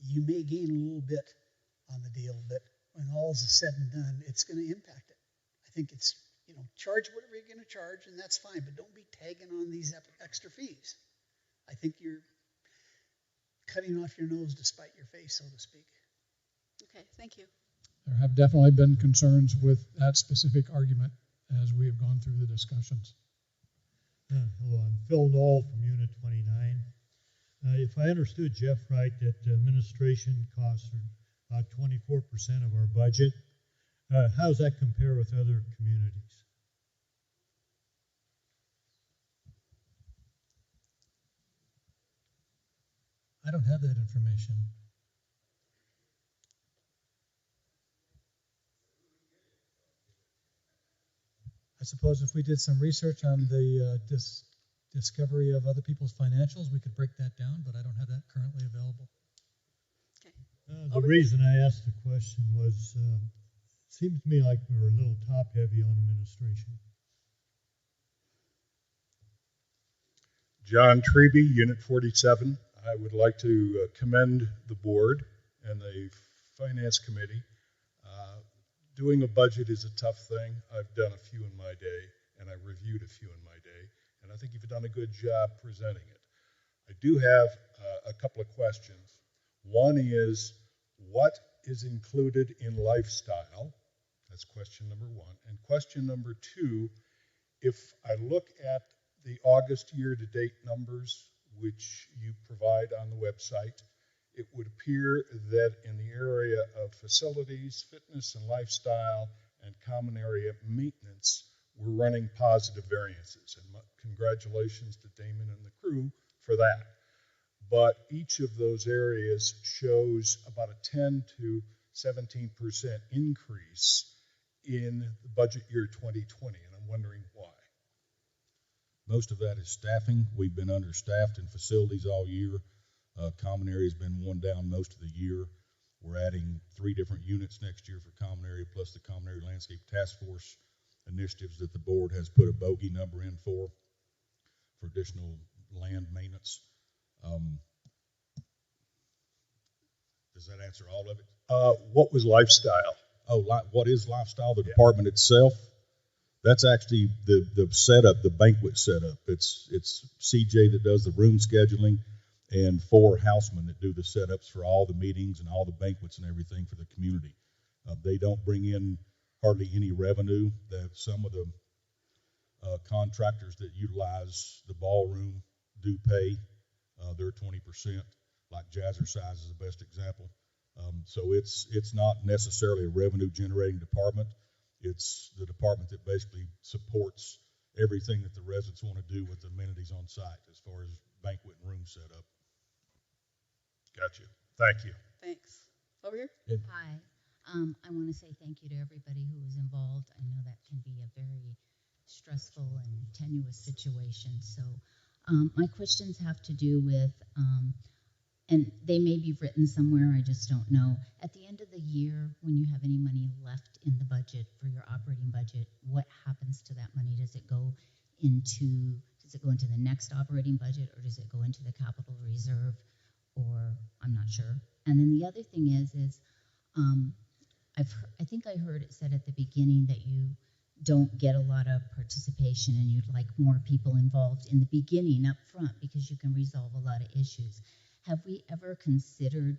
Speaker 7: you may gain a little bit on the deal, but when all's said and done, it's going to impact it. I think it's, charge whatever you're going to charge, and that's fine, but don't be tagging on these extra fees. I think you're cutting off your nose to spite your face, so to speak.
Speaker 1: Okay, thank you.
Speaker 3: There have definitely been concerns with that specific argument as we have gone through the discussions.
Speaker 13: Hello, I'm Phil Knoll from Unit 29. If I understood Jeff right, that administration costs are about 24% of our budget. How does that compare with other communities?
Speaker 5: I don't have that information. I suppose if we did some research on the discovery of other people's financials, we could break that down, but I don't have that currently available.
Speaker 1: Okay.
Speaker 13: The reason I asked the question was, it seems to me like we were a little top-heavy on administration.
Speaker 4: John Treby, Unit 47. I would like to commend the board and the Finance Committee. Doing a budget is a tough thing. I've done a few in my day, and I reviewed a few in my day, and I think you've done a good job presenting it. I do have a couple of questions. One is, what is included in lifestyle? That's question number one. And question number two, if I look at the August year-to-date numbers, which you provide on the website, it would appear that in the area of facilities, fitness and lifestyle, and common area maintenance, we're running positive variances. And congratulations to Damon and the crew for that. But each of those areas shows about a 10 to 17% increase in the budget year 2020, and I'm wondering why. Most of that is staffing. We've been understaffed in facilities all year. Common area has been one down most of the year. We're adding 3 different units next year for common area, plus the common area landscape task force initiatives that the board has put a bogey number in for additional land maintenance. Does that answer all of it? What was lifestyle? What is lifestyle? The department itself. That's actually the setup, the banquet setup. It's CJ that does the room scheduling, and 4 housemen that do the setups for all the meetings and all the banquets and everything for the community. They don't bring in hardly any revenue. Some of the contractors that utilize the ballroom do pay their 20%, like Jazzercise is the best example. So it's not necessarily a revenue generating department. It's the department that basically supports everything that the residents want to do with the amenities on site as far as banquet and room setup. Gotcha. Thank you.
Speaker 1: Thanks. Over here.
Speaker 14: Hi. I want to say thank you to everybody who was involved. I know that can be a very stressful and tenuous situation. So my questions have to do with, and they may be written somewhere, I just don't know. At the end of the year, when you have any money left in the budget for your operating budget, what happens to that money? Does it go into the next operating budget, or does it go into the capital reserve? Or I'm not sure. And then the other thing is I think I heard it said at the beginning that you don't get a lot of participation and you'd like more people involved in the beginning up front because you can resolve a lot of issues. Have we ever considered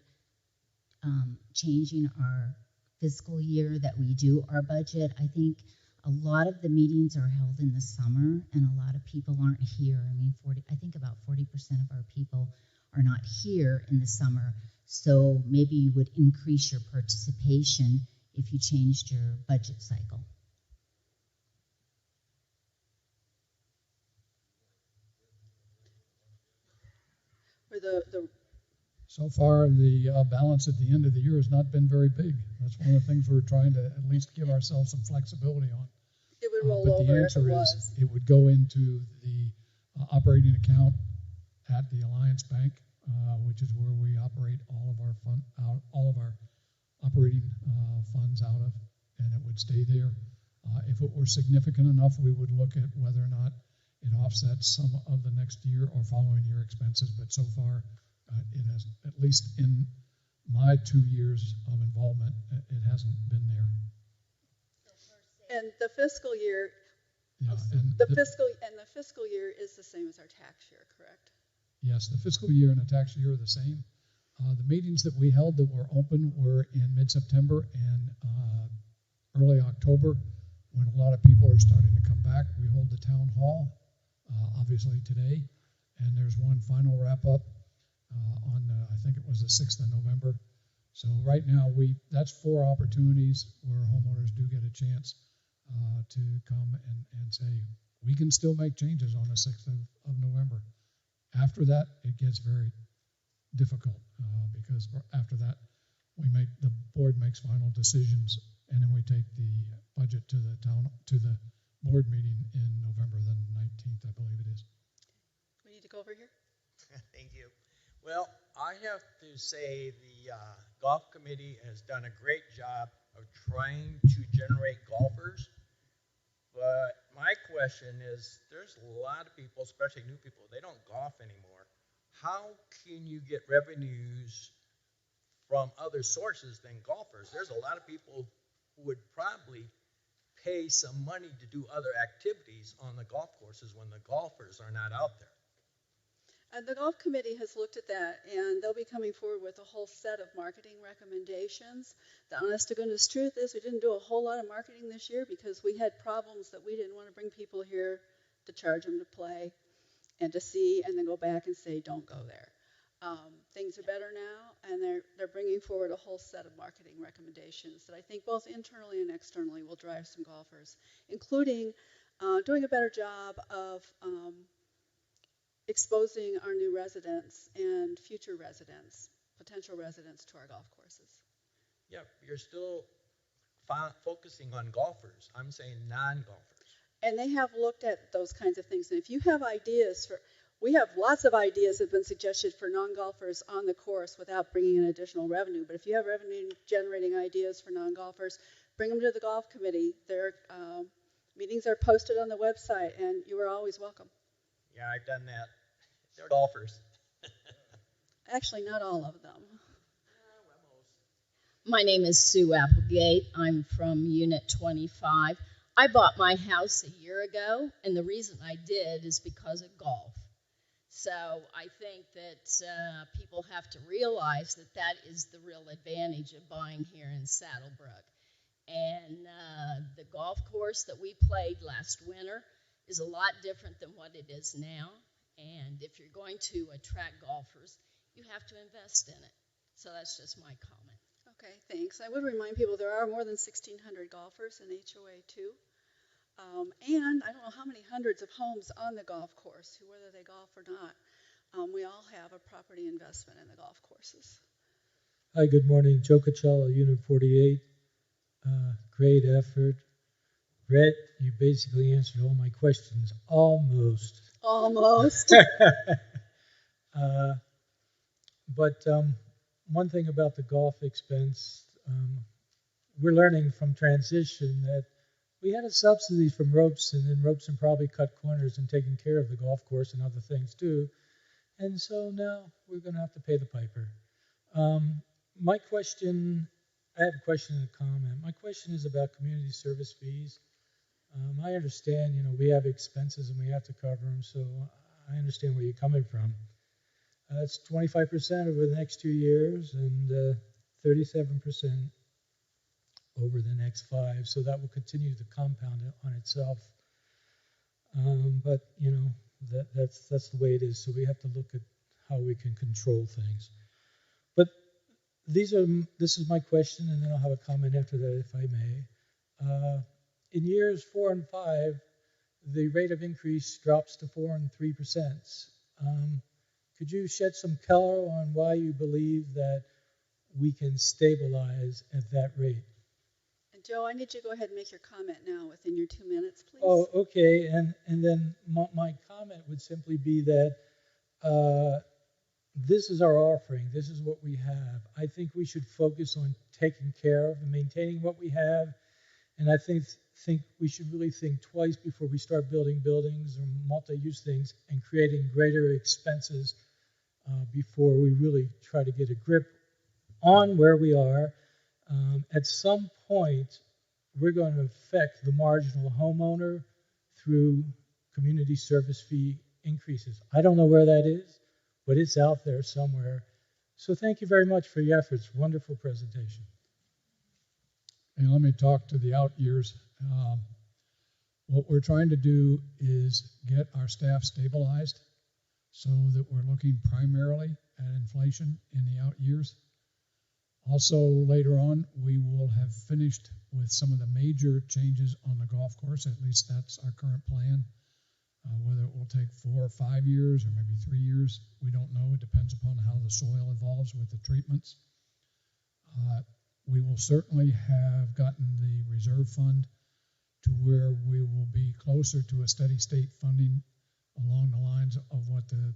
Speaker 14: changing our fiscal year that we do our budget? I think a lot of the meetings are held in the summer and a lot of people aren't here. I mean, I think about 40% of our people are not here in the summer. So maybe you would increase your participation if you changed your budget cycle.
Speaker 3: So far, the balance at the end of the year has not been very big. That's one of the things we're trying to at least give ourselves some flexibility on.
Speaker 1: It would roll
Speaker 3: but
Speaker 1: over
Speaker 3: the answer
Speaker 1: if it
Speaker 3: is
Speaker 1: was.
Speaker 3: it would go into the operating account at the Alliance Bank, which is where we operate all of our operating funds out of, and it would stay there. If it were significant enough, we would look at whether or not it offsets some of the next year or following year expenses, but so far it has, at least in my 2 years of involvement, it hasn't been there.
Speaker 1: And the fiscal year,
Speaker 3: Yeah,
Speaker 1: the fiscal year is the same as our tax year, correct?
Speaker 3: Yes, the fiscal year and the tax year are the same. The meetings that we held that were open were in mid-September and early October, when a lot of people are starting to come back. We hold the town hall, obviously today, and there's one final wrap-up on, I think it was the 6th of November. So right now, that's 4 opportunities where homeowners do get a chance to come and say, we can still make changes on the 6th of November. After that, it gets very difficult because after that, the board makes final decisions, and then we take the budget to the board meeting in November the 19th, I believe it is.
Speaker 1: We need to go over here.
Speaker 11: Thank you. Well, I have to say the golf committee has done a great job of trying to generate golfers. But my question is, there's a lot of people, especially new people, they don't golf anymore. How can you get revenues from other sources than golfers? There's a lot of people who would probably pay some money to do other activities on the golf courses when the golfers are not out there.
Speaker 1: And the golf committee has looked at that, and they'll be coming forward with a whole set of marketing recommendations. The honest to goodness truth is we didn't do a whole lot of marketing this year because we had problems that we didn't want to bring people here to charge them to play and to see and then go back and say, don't go there. Things are better now, and they're bringing forward a whole set of marketing recommendations that I think both internally and externally will drive some golfers, including doing a better job of exposing our new residents and future residents, potential residents, to our golf courses.
Speaker 11: Yep, you're still focusing on golfers. I'm saying non-golfers.
Speaker 1: And they have looked at those kinds of things. And if you have ideas we have lots of ideas that have been suggested for non-golfers on the course without bringing in additional revenue. But if you have revenue-generating ideas for non-golfers, bring them to the golf committee. Their meetings are posted on the website, and you are always welcome.
Speaker 11: Yeah, I've done that. They're golfers.
Speaker 1: Actually, not all of them.
Speaker 15: My name is Sue Applegate. I'm from Unit 25. I bought my house a year ago, and the reason I did is because of golf. So I think that people have to realize that that is the real advantage of buying here in Saddlebrook. And the golf course that we played last winter is a lot different than what it is now. And if you're going to attract golfers, you have to invest in it. So that's just my comment.
Speaker 1: Okay, thanks. I would remind people there are more than 1,600 golfers in HOA 2. And I don't know how many hundreds of homes on the golf course, whether they golf or not. We all have a property investment in the golf courses.
Speaker 16: Hi, good morning. Joe Coachella, Unit 48. Great effort. Brett, you basically answered all my questions. Almost.
Speaker 1: Almost.
Speaker 16: But one thing about the golf expense, we're learning from transition that we had a subsidy from Robeson, and Robeson probably cut corners in taking care of the golf course and other things too. And so now we're going to have to pay the piper. My question, I have a question and a comment. My question is about community service fees. I understand, we have expenses and we have to cover them, so I understand where you're coming from. It's 25% over the next 2 years and 37% over the next 5, so that will continue to compound on itself. But that's the way it is. So we have to look at how we can control things. But this is my question, and then I'll have a comment after that, if I may. In years 4 and 5, the rate of increase drops to 4 and 3%. Could you shed some color on why you believe that we can stabilize at that rate?
Speaker 1: And Joe, I need you to go ahead and make your comment now within your 2 minutes, please.
Speaker 16: Oh, okay. And then my comment would simply be that this is our offering. This is what we have. I think we should focus on taking care of and maintaining what we have. And I think we should really think twice before we start building buildings or multi-use things and creating greater expenses before we really try to get a grip on where we are. At some point, we're going to affect the marginal homeowner through community service fee increases. I don't know where that is, but it's out there somewhere. So thank you very much for your efforts. Wonderful presentation.
Speaker 3: And let me talk to the out years. What we're trying to do is get our staff stabilized so that we're looking primarily at inflation in the out years. Also, later on, we will have finished with some of the major changes on the golf course. At least that's our current plan. Whether it will take 4 or 5 years or maybe 3 years, we don't know. It depends upon how the soil evolves with the treatments. We will certainly have gotten the reserve fund to where we will be closer to a steady state funding along the lines of what the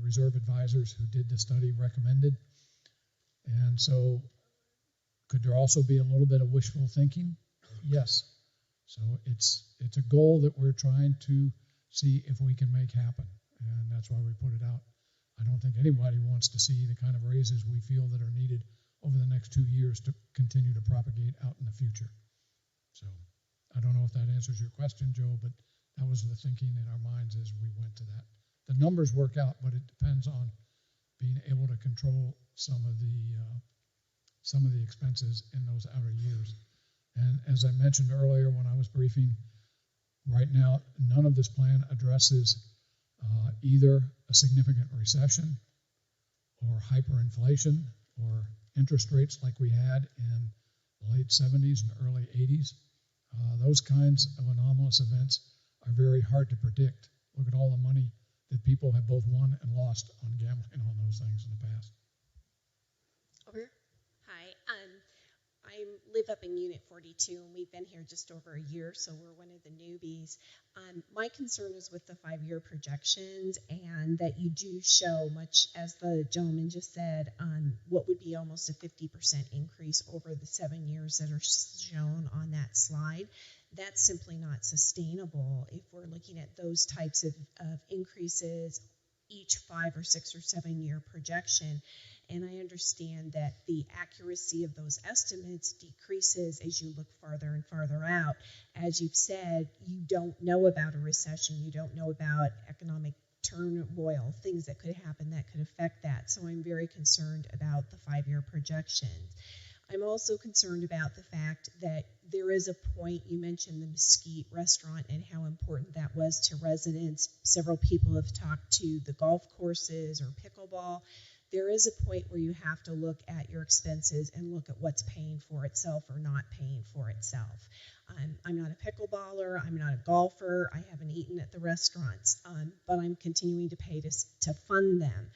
Speaker 3: reserve advisors who did the study recommended. And so could there also be a little bit of wishful thinking? Yes. So it's a goal that we're trying to see if we can make happen. And that's why we put it out. I don't think anybody wants to see the kind of raises we feel that are needed over the next 2 years to continue to propagate out in the future. So I don't know if that answers your question, Joe, but that was the thinking in our minds as we went to that. The numbers work out, but it depends on being able to control some of the expenses in those outer years. And as I mentioned earlier when I was briefing, right now none of this plan addresses either a significant recession or hyperinflation or interest rates like we had in the late 70s and early 80s. Those kinds of anomalous events are very hard to predict. Look at all the money that people have both won and lost on gambling on those things in the past.
Speaker 1: Over here.
Speaker 17: Hi, I live up in Unit 42, and we've been here just over a year, so we're one of the newbies. My concern is with the 5-year projections, and that you do show, much as the gentleman just said, what would be almost a 50% increase over the 7 years that are shown on that slide. That's simply not sustainable if we're looking at those types of increases each 5 or 6 or 7 year projection. And I understand that the accuracy of those estimates decreases as you look farther and farther out. As you've said, you don't know about a recession, you don't know about economic turmoil, things that could happen that could affect that. So I'm very concerned about the 5-year projections. I'm also concerned about the fact that there is a point, you mentioned the Mesquite restaurant and how important that was to residents. Several people have talked to the golf courses or pickleball. There is a point where you have to look at your expenses and look at what's paying for itself or not paying for itself. I'm not a pickleballer, I'm not a golfer, I haven't eaten at the restaurants, but I'm continuing to pay to fund them.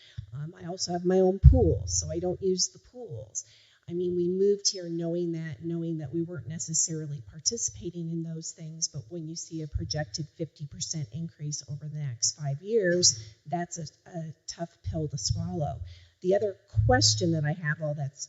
Speaker 17: I also have my own pools, so I don't use the pools. I mean, we moved here knowing that we weren't necessarily participating in those things, but when you see a projected 50% increase over the next 5 years, that's a tough pill to swallow. The other question that I have all that's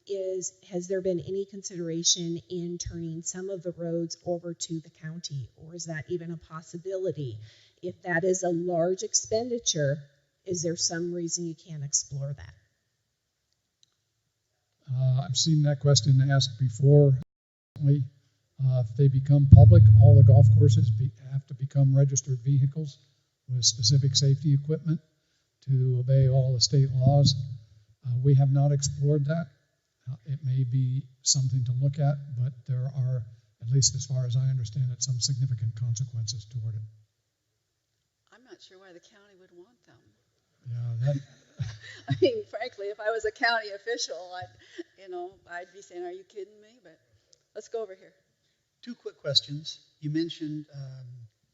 Speaker 17: is, has there been any consideration in turning some of the roads over to the county, or is that even a possibility? If that is a large expenditure, is there some reason you can't explore that?
Speaker 3: I've seen that question asked before. If they become public, all the golf courses have to become registered vehicles with specific safety equipment to obey all the state laws. We have not explored that. It may be something to look at, but there are, at least as far as I understand it, some significant consequences toward it.
Speaker 1: I'm not sure why the county would want them.
Speaker 3: Yeah, that.
Speaker 1: I mean, frankly, if I was a county official, I'd be saying, "Are you kidding me?" But let's go over here.
Speaker 7: 2 quick questions. You mentioned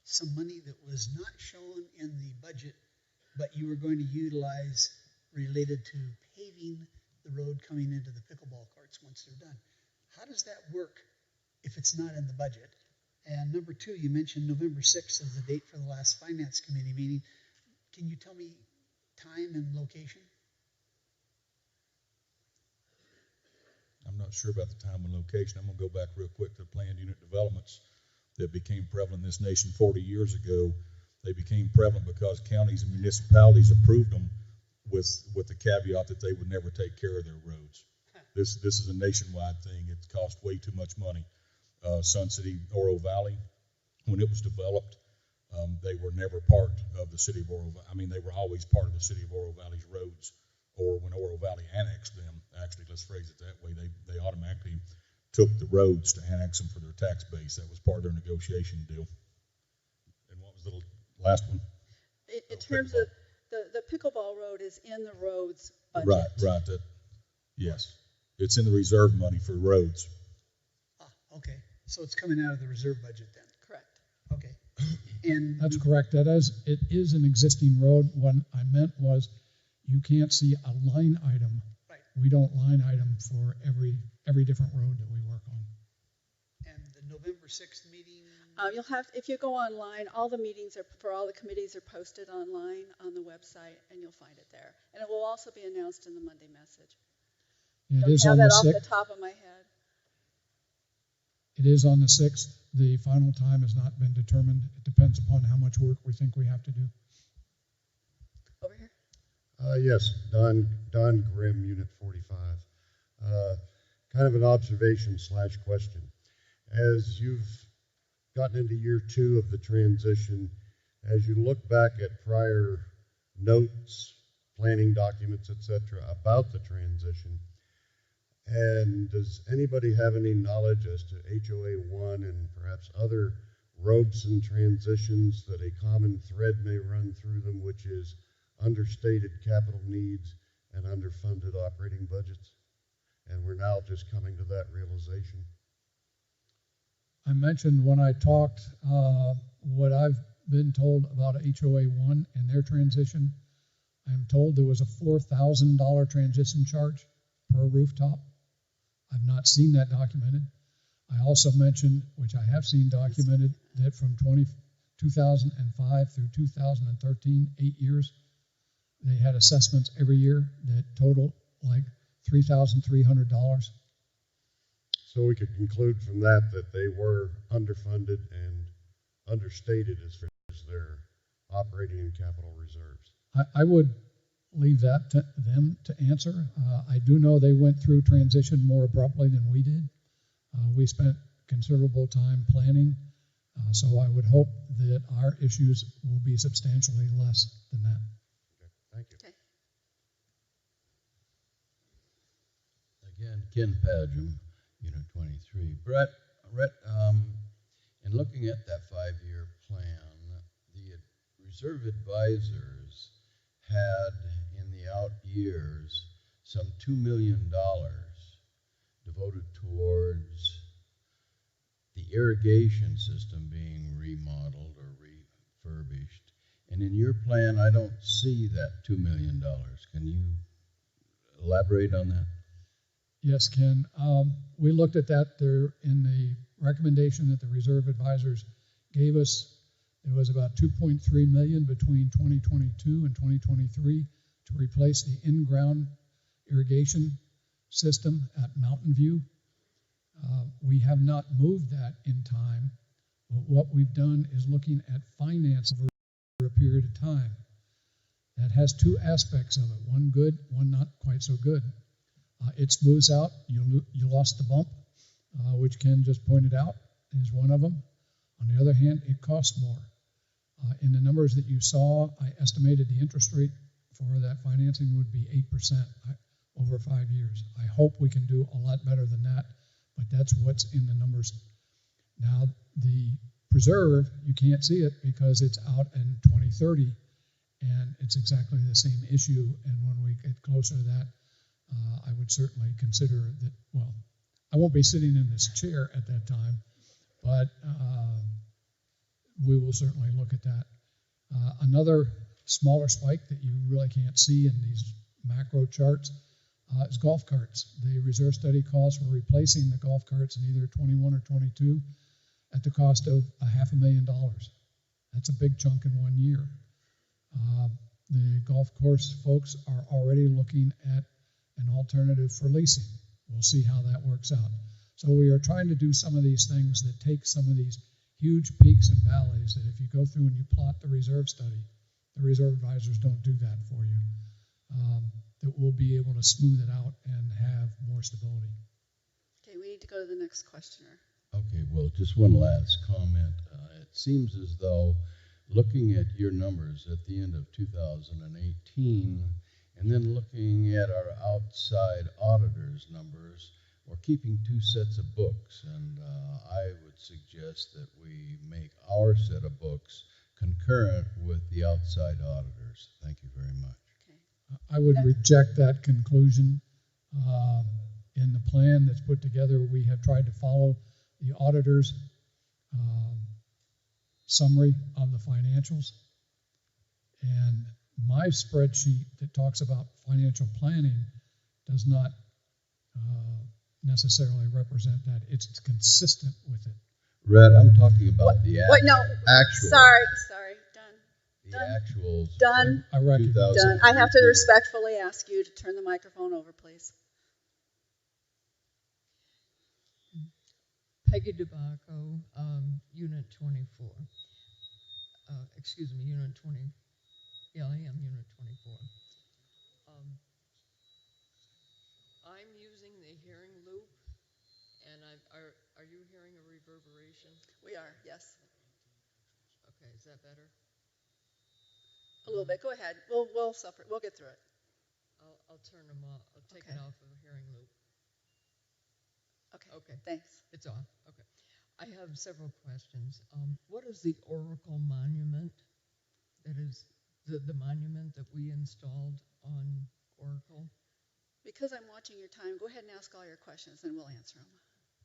Speaker 7: some money that was not shown in the budget, but you were going to utilize related to paving the road coming into the pickleball courts once they're done. How does that work if it's not in the budget? And number 2, you mentioned November 6th as the date for the last finance committee meeting. Can you tell me time and location?
Speaker 4: I'm not sure about the time and location. I'm going to go back real quick to planned unit developments that became prevalent in this nation 40 years ago. They became prevalent because counties and municipalities approved them with the caveat that they would never take care of their roads. This is a nationwide thing. It cost way too much money. Sun City, Oro Valley, when it was developed, they were never part of the city of Oro Valley. I mean, they were always part of the city of Oro Valley's roads, or when Oro Valley annexed them, actually, let's phrase it that way, they automatically took the roads to annex them for their tax base. That was part of their negotiation deal. And what was the last one?
Speaker 1: In terms of the pickleball road is in the roads budget.
Speaker 4: Right. Yes. It's in the reserve money for roads.
Speaker 7: Okay. So it's coming out of the reserve budget then?
Speaker 1: Correct.
Speaker 7: Okay. And
Speaker 3: that's correct. It is an existing road. What I meant was you can't see a line item.
Speaker 7: Right.
Speaker 3: We don't line item for every different road that we work on.
Speaker 7: And the November 6th meeting?
Speaker 1: You'll have, if you go online, all the meetings for all the committees are posted online on the website, and you'll find it there. And it will also be announced in the Monday message.
Speaker 3: It is
Speaker 1: Don't
Speaker 3: on
Speaker 1: have
Speaker 3: the
Speaker 1: that
Speaker 3: 6th.
Speaker 1: off the top of my head.
Speaker 3: It is on the 6th. The final time has not been determined. It depends upon how much work we think we have to do.
Speaker 1: Over here.
Speaker 9: Yes, Don Grimm, Unit 45. Kind of an observation / question. As you've gotten into year 2 of the transition, as you look back at prior notes, planning documents, etc., about the transition, and does anybody have any knowledge as to HOA 1 and perhaps other ropes and transitions that a common thread may run through them, which is understated capital needs and underfunded operating budgets? And we're now just coming to that realization.
Speaker 3: I mentioned when I talked what I've been told about HOA 1 and their transition. I'm told there was a $4,000 transition charge per rooftop. I've not seen that documented. I also mentioned, which I have seen documented, that from 2005 through 2013, 8 years, they had assessments every year that totaled like $3,300.
Speaker 9: So we could conclude from that they were underfunded and understated as far as their operating and capital reserves.
Speaker 3: I would leave that to them to answer. I do know they went through transition more abruptly than we did. We spent considerable time planning, so I would hope that our issues will be substantially less than that.
Speaker 9: Okay, thank you.
Speaker 1: Okay.
Speaker 10: Again, Ken Padgham, Unit 23. Brett, in looking at that 5-year plan, the reserve advisors had in the out years some $2 million devoted towards the irrigation system being remodeled or refurbished. And in your plan, I don't see that $2 million. Can you elaborate on that?
Speaker 3: Yes, Ken. We looked at that there in the recommendation that the reserve advisors gave us. There was about $2.3 million between 2022 and 2023 to replace the in-ground irrigation system at Mountain View. We have not moved that in time, but what we've done is looking at finance over a period of time. That has 2 aspects of it, one good, one not quite so good. It smooths out. You lost the bump, which Ken just pointed out is one of them. On the other hand, it costs more. In the numbers that you saw, I estimated the interest rate for that financing would be 8% over 5 years. I hope we can do a lot better than that, but that's what's in the numbers. Now, the preserve, you can't see it because it's out in 2030, and it's exactly the same issue. And when we get closer to that, I would certainly consider that, well, I won't be sitting in this chair at that time, but we will certainly look at that. Another smaller spike that you really can't see in these macro charts is golf carts. The reserve study calls for replacing the golf carts in either 21 or 22 at the cost of $500,000. That's a big chunk in 1 year. The golf course folks are already looking at an alternative for leasing. We'll see how that works out. So we are trying to do some of these things that take some of these huge peaks and valleys that if you go through and you plot the reserve study, the reserve advisors don't do that for you. That we'll be able to smooth it out and have more stability.
Speaker 1: Okay, we need to go to the next questioner.
Speaker 10: Okay, well, just one last comment. It seems as though looking at your numbers at the end of 2018 and then looking at our outside auditors' numbers, we're keeping two sets of books, and I would suggest that we make our set of books concurrent with the outside auditors. Thank you very much.
Speaker 3: I would reject that conclusion. In the plan that's put together, we have tried to follow the auditor's summary of the financials. And my spreadsheet that talks about financial planning does not necessarily represent that. It's consistent with it.
Speaker 10: Red, I'm talking about the actual.
Speaker 1: Sorry, done.
Speaker 10: The actuals.
Speaker 1: Done.
Speaker 3: I recognize.
Speaker 1: Done. I have to respectfully ask you to turn the microphone over, please.
Speaker 18: Peggy DeBacco, Unit 24. Excuse me, Unit 20. Yeah, I am Unit 24. I'm using the hearing loop, and are you hearing a reverberation?
Speaker 1: We are, yes.
Speaker 18: Okay, is that better?
Speaker 1: A little bit. Go ahead. We'll suffer. We'll get through it.
Speaker 18: I'll turn them off. I'll take it off of the hearing loop.
Speaker 1: Okay. Thanks.
Speaker 18: It's off. Okay. I have several questions. What is the Oracle monument? That is the monument that we installed on Oracle?
Speaker 1: Because I'm watching your time, go ahead and ask all your questions, and we'll answer them.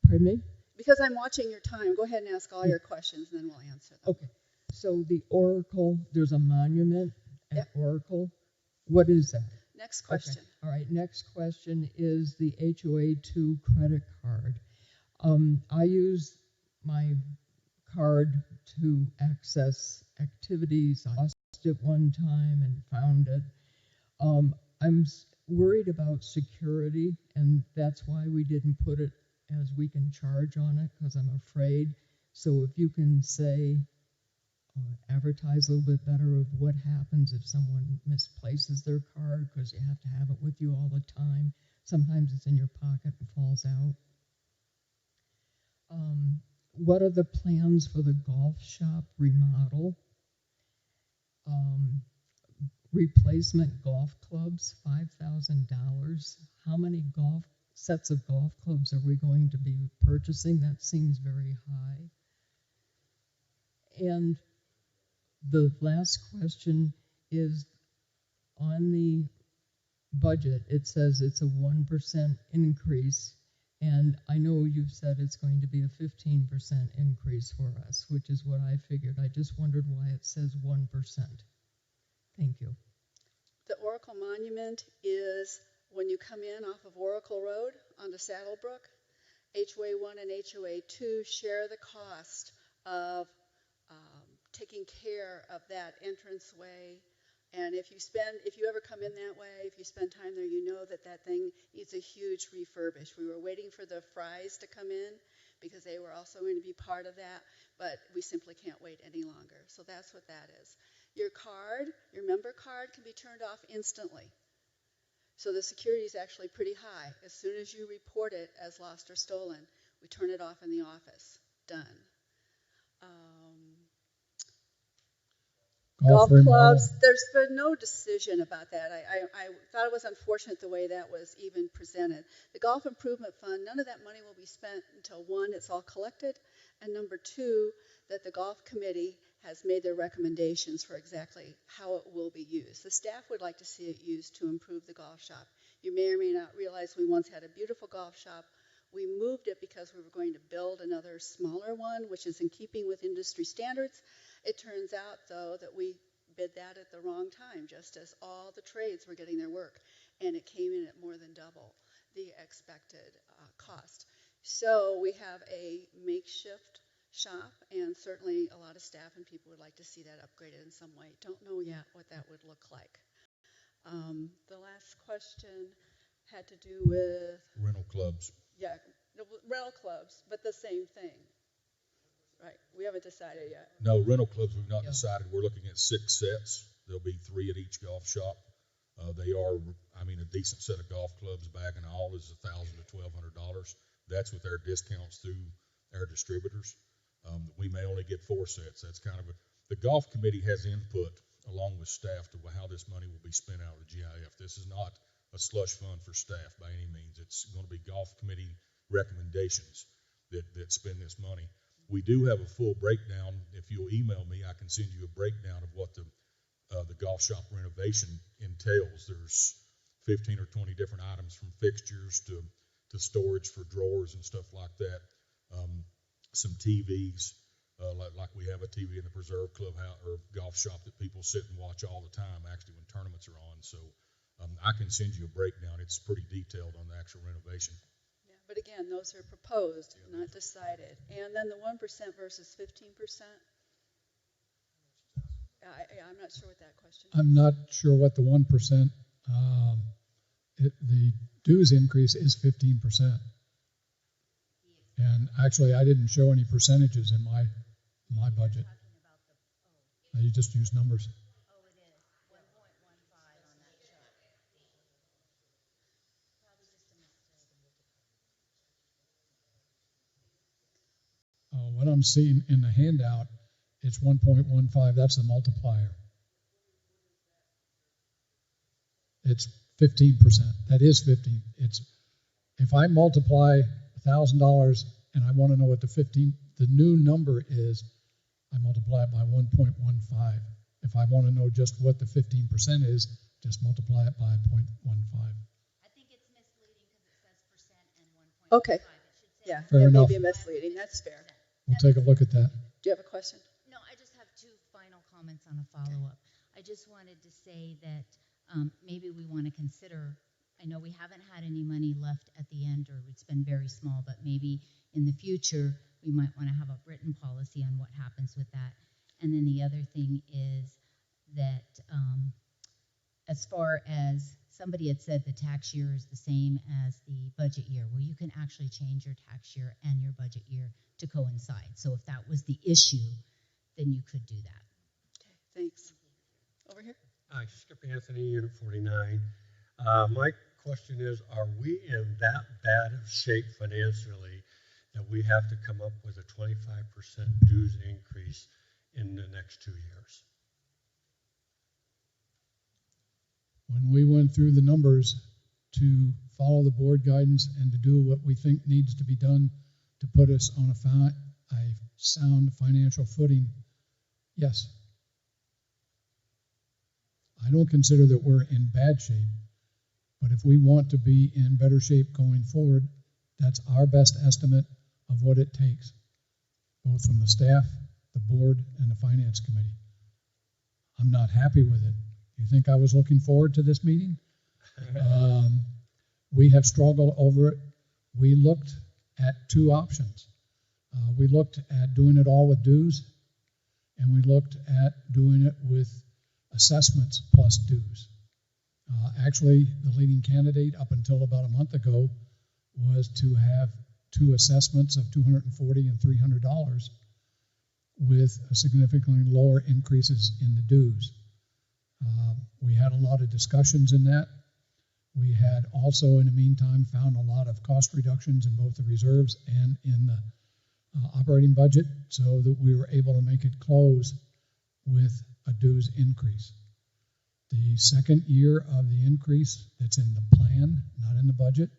Speaker 18: Pardon me?
Speaker 1: Because I'm watching your time, go ahead and ask all your questions, and then we'll answer them.
Speaker 18: Okay. So the Oracle, there's a monument at Oracle. What is that?
Speaker 1: Next question.
Speaker 18: Okay. All right. Next question is the HOA2 credit card. I use my card to access activities. I lost it one time and found it. I'm worried about security, and that's why we didn't put it as we can charge on it, because I'm afraid. So if you can say, advertise a little bit better of what happens if someone misplaces their card, because you have to have it with you all the time. Sometimes it's in your pocket and falls out. What are the plans for the golf shop remodel? Replacement golf clubs, $5,000. How many sets of golf clubs are we going to be purchasing? That seems very high. And the last question is, on the budget, it says it's a 1% increase. And I know you've said it's going to be a 15% increase for us, which is what I figured. I just wondered why it says 1%. Thank you.
Speaker 1: The Oracle Monument is when you come in off of Oracle Road onto Saddlebrook. HOA1 and HOA2 share the cost of taking care of that entranceway. And if you ever come in that way, if you spend time there, you know that thing needs a huge refurbish. We were waiting for the Fries to come in because they were also going to be part of that, but we simply can't wait any longer. So that's what that is. Your member card can be turned off instantly. So the security is actually pretty high. As soon as you report it as lost or stolen, we turn it off in the office. Done. Golf clubs, there's been no decision about that. I thought it was unfortunate the way that was even presented. The Golf Improvement Fund, none of that money will be spent until, one, it's all collected, and number two, that the golf committee has made their recommendations for exactly how it will be used. The staff would like to see it used to improve the golf shop. You may or may not realize we once had a beautiful golf shop. We moved it because we were going to build another smaller one, which is in keeping with industry standards. It turns out, though, that we bid that at the wrong time, just as all the trades were getting their work, and it came in at more than double the expected cost. So we have a makeshift shop, and certainly a lot of staff and people would like to see that upgraded in some way. Don't know yet what that would look like. The last question had to do with,
Speaker 4: Rental clubs.
Speaker 1: yeah, rental clubs, but the same thing. Right, we haven't decided yet.
Speaker 4: No, rental clubs we've not decided. We're looking at 6 sets. There'll be 3 at each golf shop. They are, a decent set of golf clubs, bag and all, is $1,000 to $1,200. That's with our discounts through our distributors. We may only get 4 sets. That's kind of the golf committee has input along with staff to how this money will be spent out of the GIF. This is not a slush fund for staff by any means. It's going to be golf committee recommendations that spend this money. We do have a full breakdown. If you'll email me, I can send you a breakdown of what the golf shop renovation entails. There's 15 or 20 different items, from fixtures to storage for drawers and stuff like that. Some TVs, like we have a TV in the Preserve Clubhouse or golf shop that people sit and watch all the time, actually when tournaments are on. So I can send you a breakdown. It's pretty detailed on the actual renovation.
Speaker 1: Yeah, but again, those are proposed, not decided. And then the 1% versus 15%. I'm not sure what that question is.
Speaker 3: I'm not sure what the 1%. The dues increase is 15%. And actually, I didn't show any percentages in my budget. You just use numbers.
Speaker 14: Oh, it is 1.15 on that chart. Probably just a mistake.
Speaker 3: What I'm seeing in the handout, it's 1.15. That's the multiplier. It's 15%. That is 15. It's if I multiply $1,000 and I want to know what the new number is, I multiply it by 1.15. If I want to know just what the 15% is, just multiply it by 0.15.
Speaker 14: I think it's misleading because it says percent and 1.15.
Speaker 1: Okay. Yeah,
Speaker 3: Fair
Speaker 1: it
Speaker 3: enough.
Speaker 1: may be misleading. That's fair.
Speaker 3: We'll take a look at that.
Speaker 1: Do you have a question?
Speaker 14: No, I just have 2 final comments on a follow-up. I just wanted to say that maybe we want to consider, I know we haven't had any money left at the end, or it's been very small, but maybe in the future we might want to have a written policy on what happens with that. And then the other thing is that as far as somebody had said the tax year is the same as the budget year, well, you can actually change your tax year and your budget year to coincide. So if that was the issue, then you could do that.
Speaker 1: Okay, thanks. Over here.
Speaker 19: Hi, Skip Anthony, Unit 49. My question is, are we in that bad of shape financially that we have to come up with a 25% dues increase in the next 2 years?
Speaker 3: When we went through the numbers to follow the board guidance and to do what we think needs to be done to put us on a sound financial footing, yes. I don't consider that we're in bad shape, but if we want to be in better shape going forward, that's our best estimate of what it takes, both from the staff, the board, and the finance committee. I'm not happy with it. You think I was looking forward to this meeting? We have struggled over it. We looked at 2 options. We looked at doing it all with dues, and we looked at doing it with assessments plus dues. Actually, the leading candidate up until about a month ago was to have 2 assessments of $240 and $300 with significantly lower increases in the dues. We had a lot of discussions in that. We had also, in the meantime, found a lot of cost reductions in both the reserves and in the operating budget, so that we were able to make it close with a dues increase. The second year of the increase that's in the plan, not in the budget,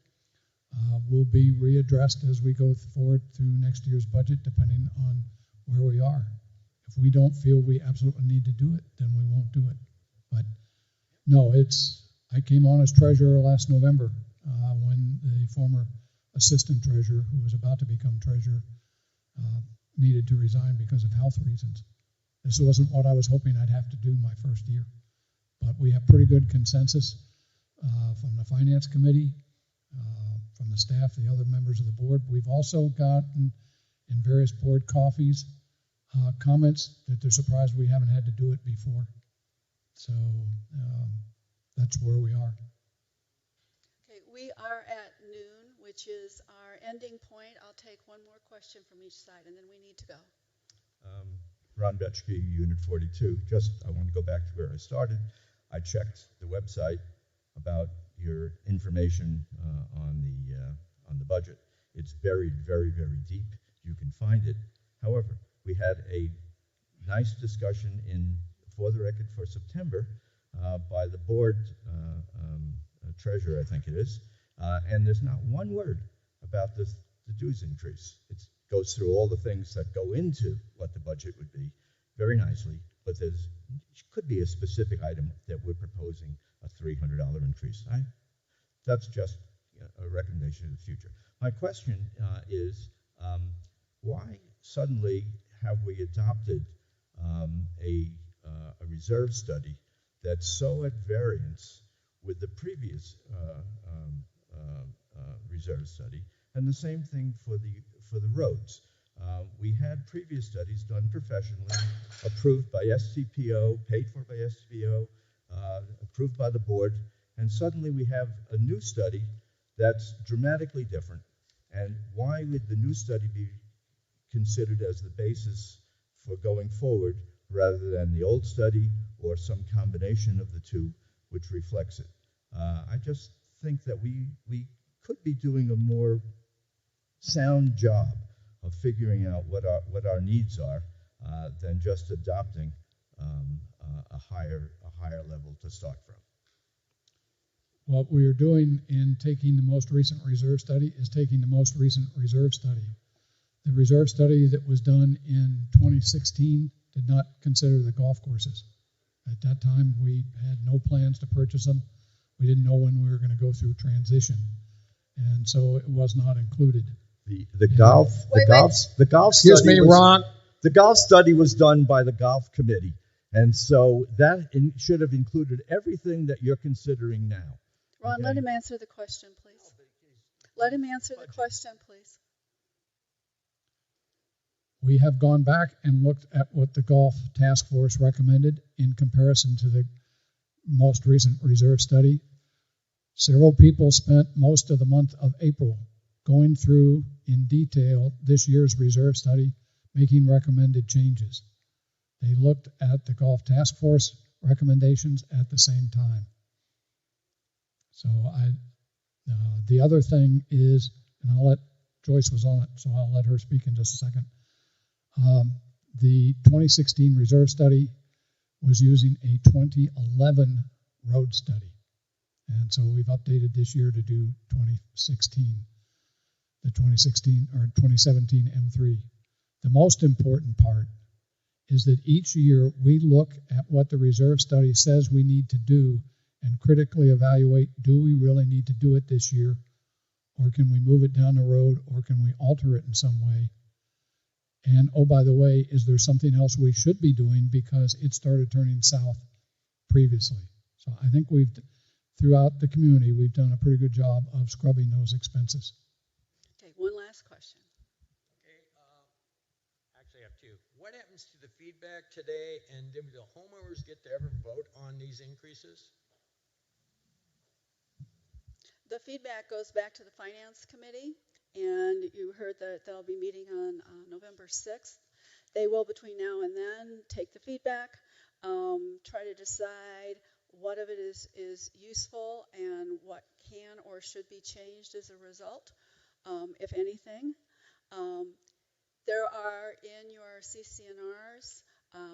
Speaker 3: will be readdressed as we go forward through next year's budget, depending on where we are. If we don't feel we absolutely need to do it, then we won't do it. But no, I came on as treasurer last November when the former assistant treasurer, who was about to become treasurer, needed to resign because of health reasons. This wasn't what I was hoping I'd have to do my first year. But we have pretty good consensus from the finance committee, from the staff, the other members of the board. We've also gotten in various board coffees comments that they're surprised we haven't had to do it before. So that's where we are.
Speaker 1: Okay, We are at noon, which is our ending point. I'll take one more question from each side, and then we need to go.
Speaker 2: Ron Betschke, Unit 42. I want to go back to where I started. I checked the website about your information on the budget. It's buried very, very deep. You can find it. However, we had a nice discussion for the record for September by the board treasurer, I think it is, and there's not one word about the dues increase. It goes through all the things that go into what the budget would be very nicely, but there could be a specific item that we're proposing a $300 increase. That's just a recommendation in the future. My question is, why suddenly have we adopted a reserve study that's so at variance with the previous reserve study, and the same thing for the roads? We had previous studies done professionally, approved by SCPO, paid for by SCPO, approved by the board, and suddenly we have a new study that's dramatically different. And why would the new study be considered as the basis for going forward rather than the old study or some combination of the two which reflects it? I just think that we could be doing a more sound job of figuring out what our needs are than just adopting a higher level to start from.
Speaker 3: What we are doing in taking the most recent reserve study is taking the most recent reserve study. The reserve study that was done in 2016 did not consider the golf courses. At that time, we had no plans to purchase them. We didn't know when we were going to go through transition, and so it was not included.
Speaker 2: The golf
Speaker 3: Excuse me, Ron.
Speaker 2: The golf study was done by the golf committee, and so that should have included everything that you're considering now.
Speaker 1: Ron,
Speaker 2: Okay.
Speaker 1: let him answer the question, please. Let him answer the question, please.
Speaker 3: We have gone back and looked at what the golf task force recommended in comparison to the most recent reserve study. Several people spent most of the month of April going through in detail this year's reserve study, making recommended changes. They looked at the golf task force recommendations at the same time. So the other thing is, and I'll let Joyce was on it, so I'll let her speak in just a second. The 2016 reserve study was using a 2011 road study. And so we've updated this year to do 2016, the 2017 M3. The most important part is that each year we look at what the reserve study says we need to do and critically evaluate, do we really need to do it this year, or can we move it down the road, or can we alter it in some way? And, oh, by the way, is there something else we should be doing because it started turning south previously? So I think throughout the community, we've done a pretty good job of scrubbing those expenses.
Speaker 1: Okay, one last question.
Speaker 11: Okay, actually I have two. What happens to the feedback today, and do the homeowners get to ever vote on these increases?
Speaker 1: The feedback goes back to the Finance Committee, and you heard that they'll be meeting on November 6th. They will, between now and then, take the feedback, try to decide what of it is useful and what can or should be changed as a result, if anything. There are in your CC&Rs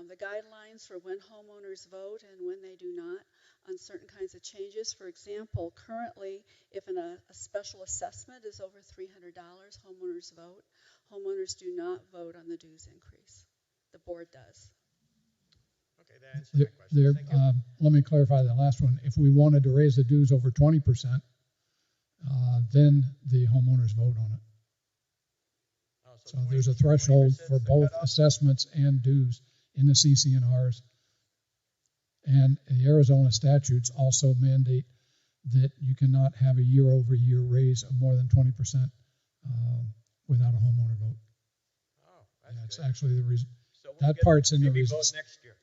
Speaker 1: the guidelines for when homeowners vote and when they do not on certain kinds of changes. For example, currently, if a special assessment is over $300, homeowners vote. Homeowners do not vote on the dues increase. The board does.
Speaker 11: Okay, that answers my question. Thank you.
Speaker 3: Let me clarify that last one. If we wanted to raise the dues over 20%, then the homeowners vote on it. So there's a threshold for both assessments and dues in the CC&Rs. And the Arizona statutes also mandate that you cannot have a year-over-year raise of more than 20% without a homeowner vote.
Speaker 11: Oh, that's
Speaker 3: actually the reason.
Speaker 11: So
Speaker 3: that part's in the reason.
Speaker 11: Vote next year.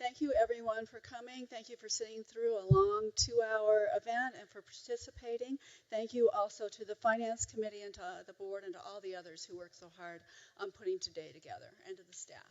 Speaker 1: Thank thank you everyone for coming. Thank you for sitting through a long 2-hour event and for participating. Thank you also to the Finance Committee and to the board and to all the others who worked so hard on putting today together, and to the staff.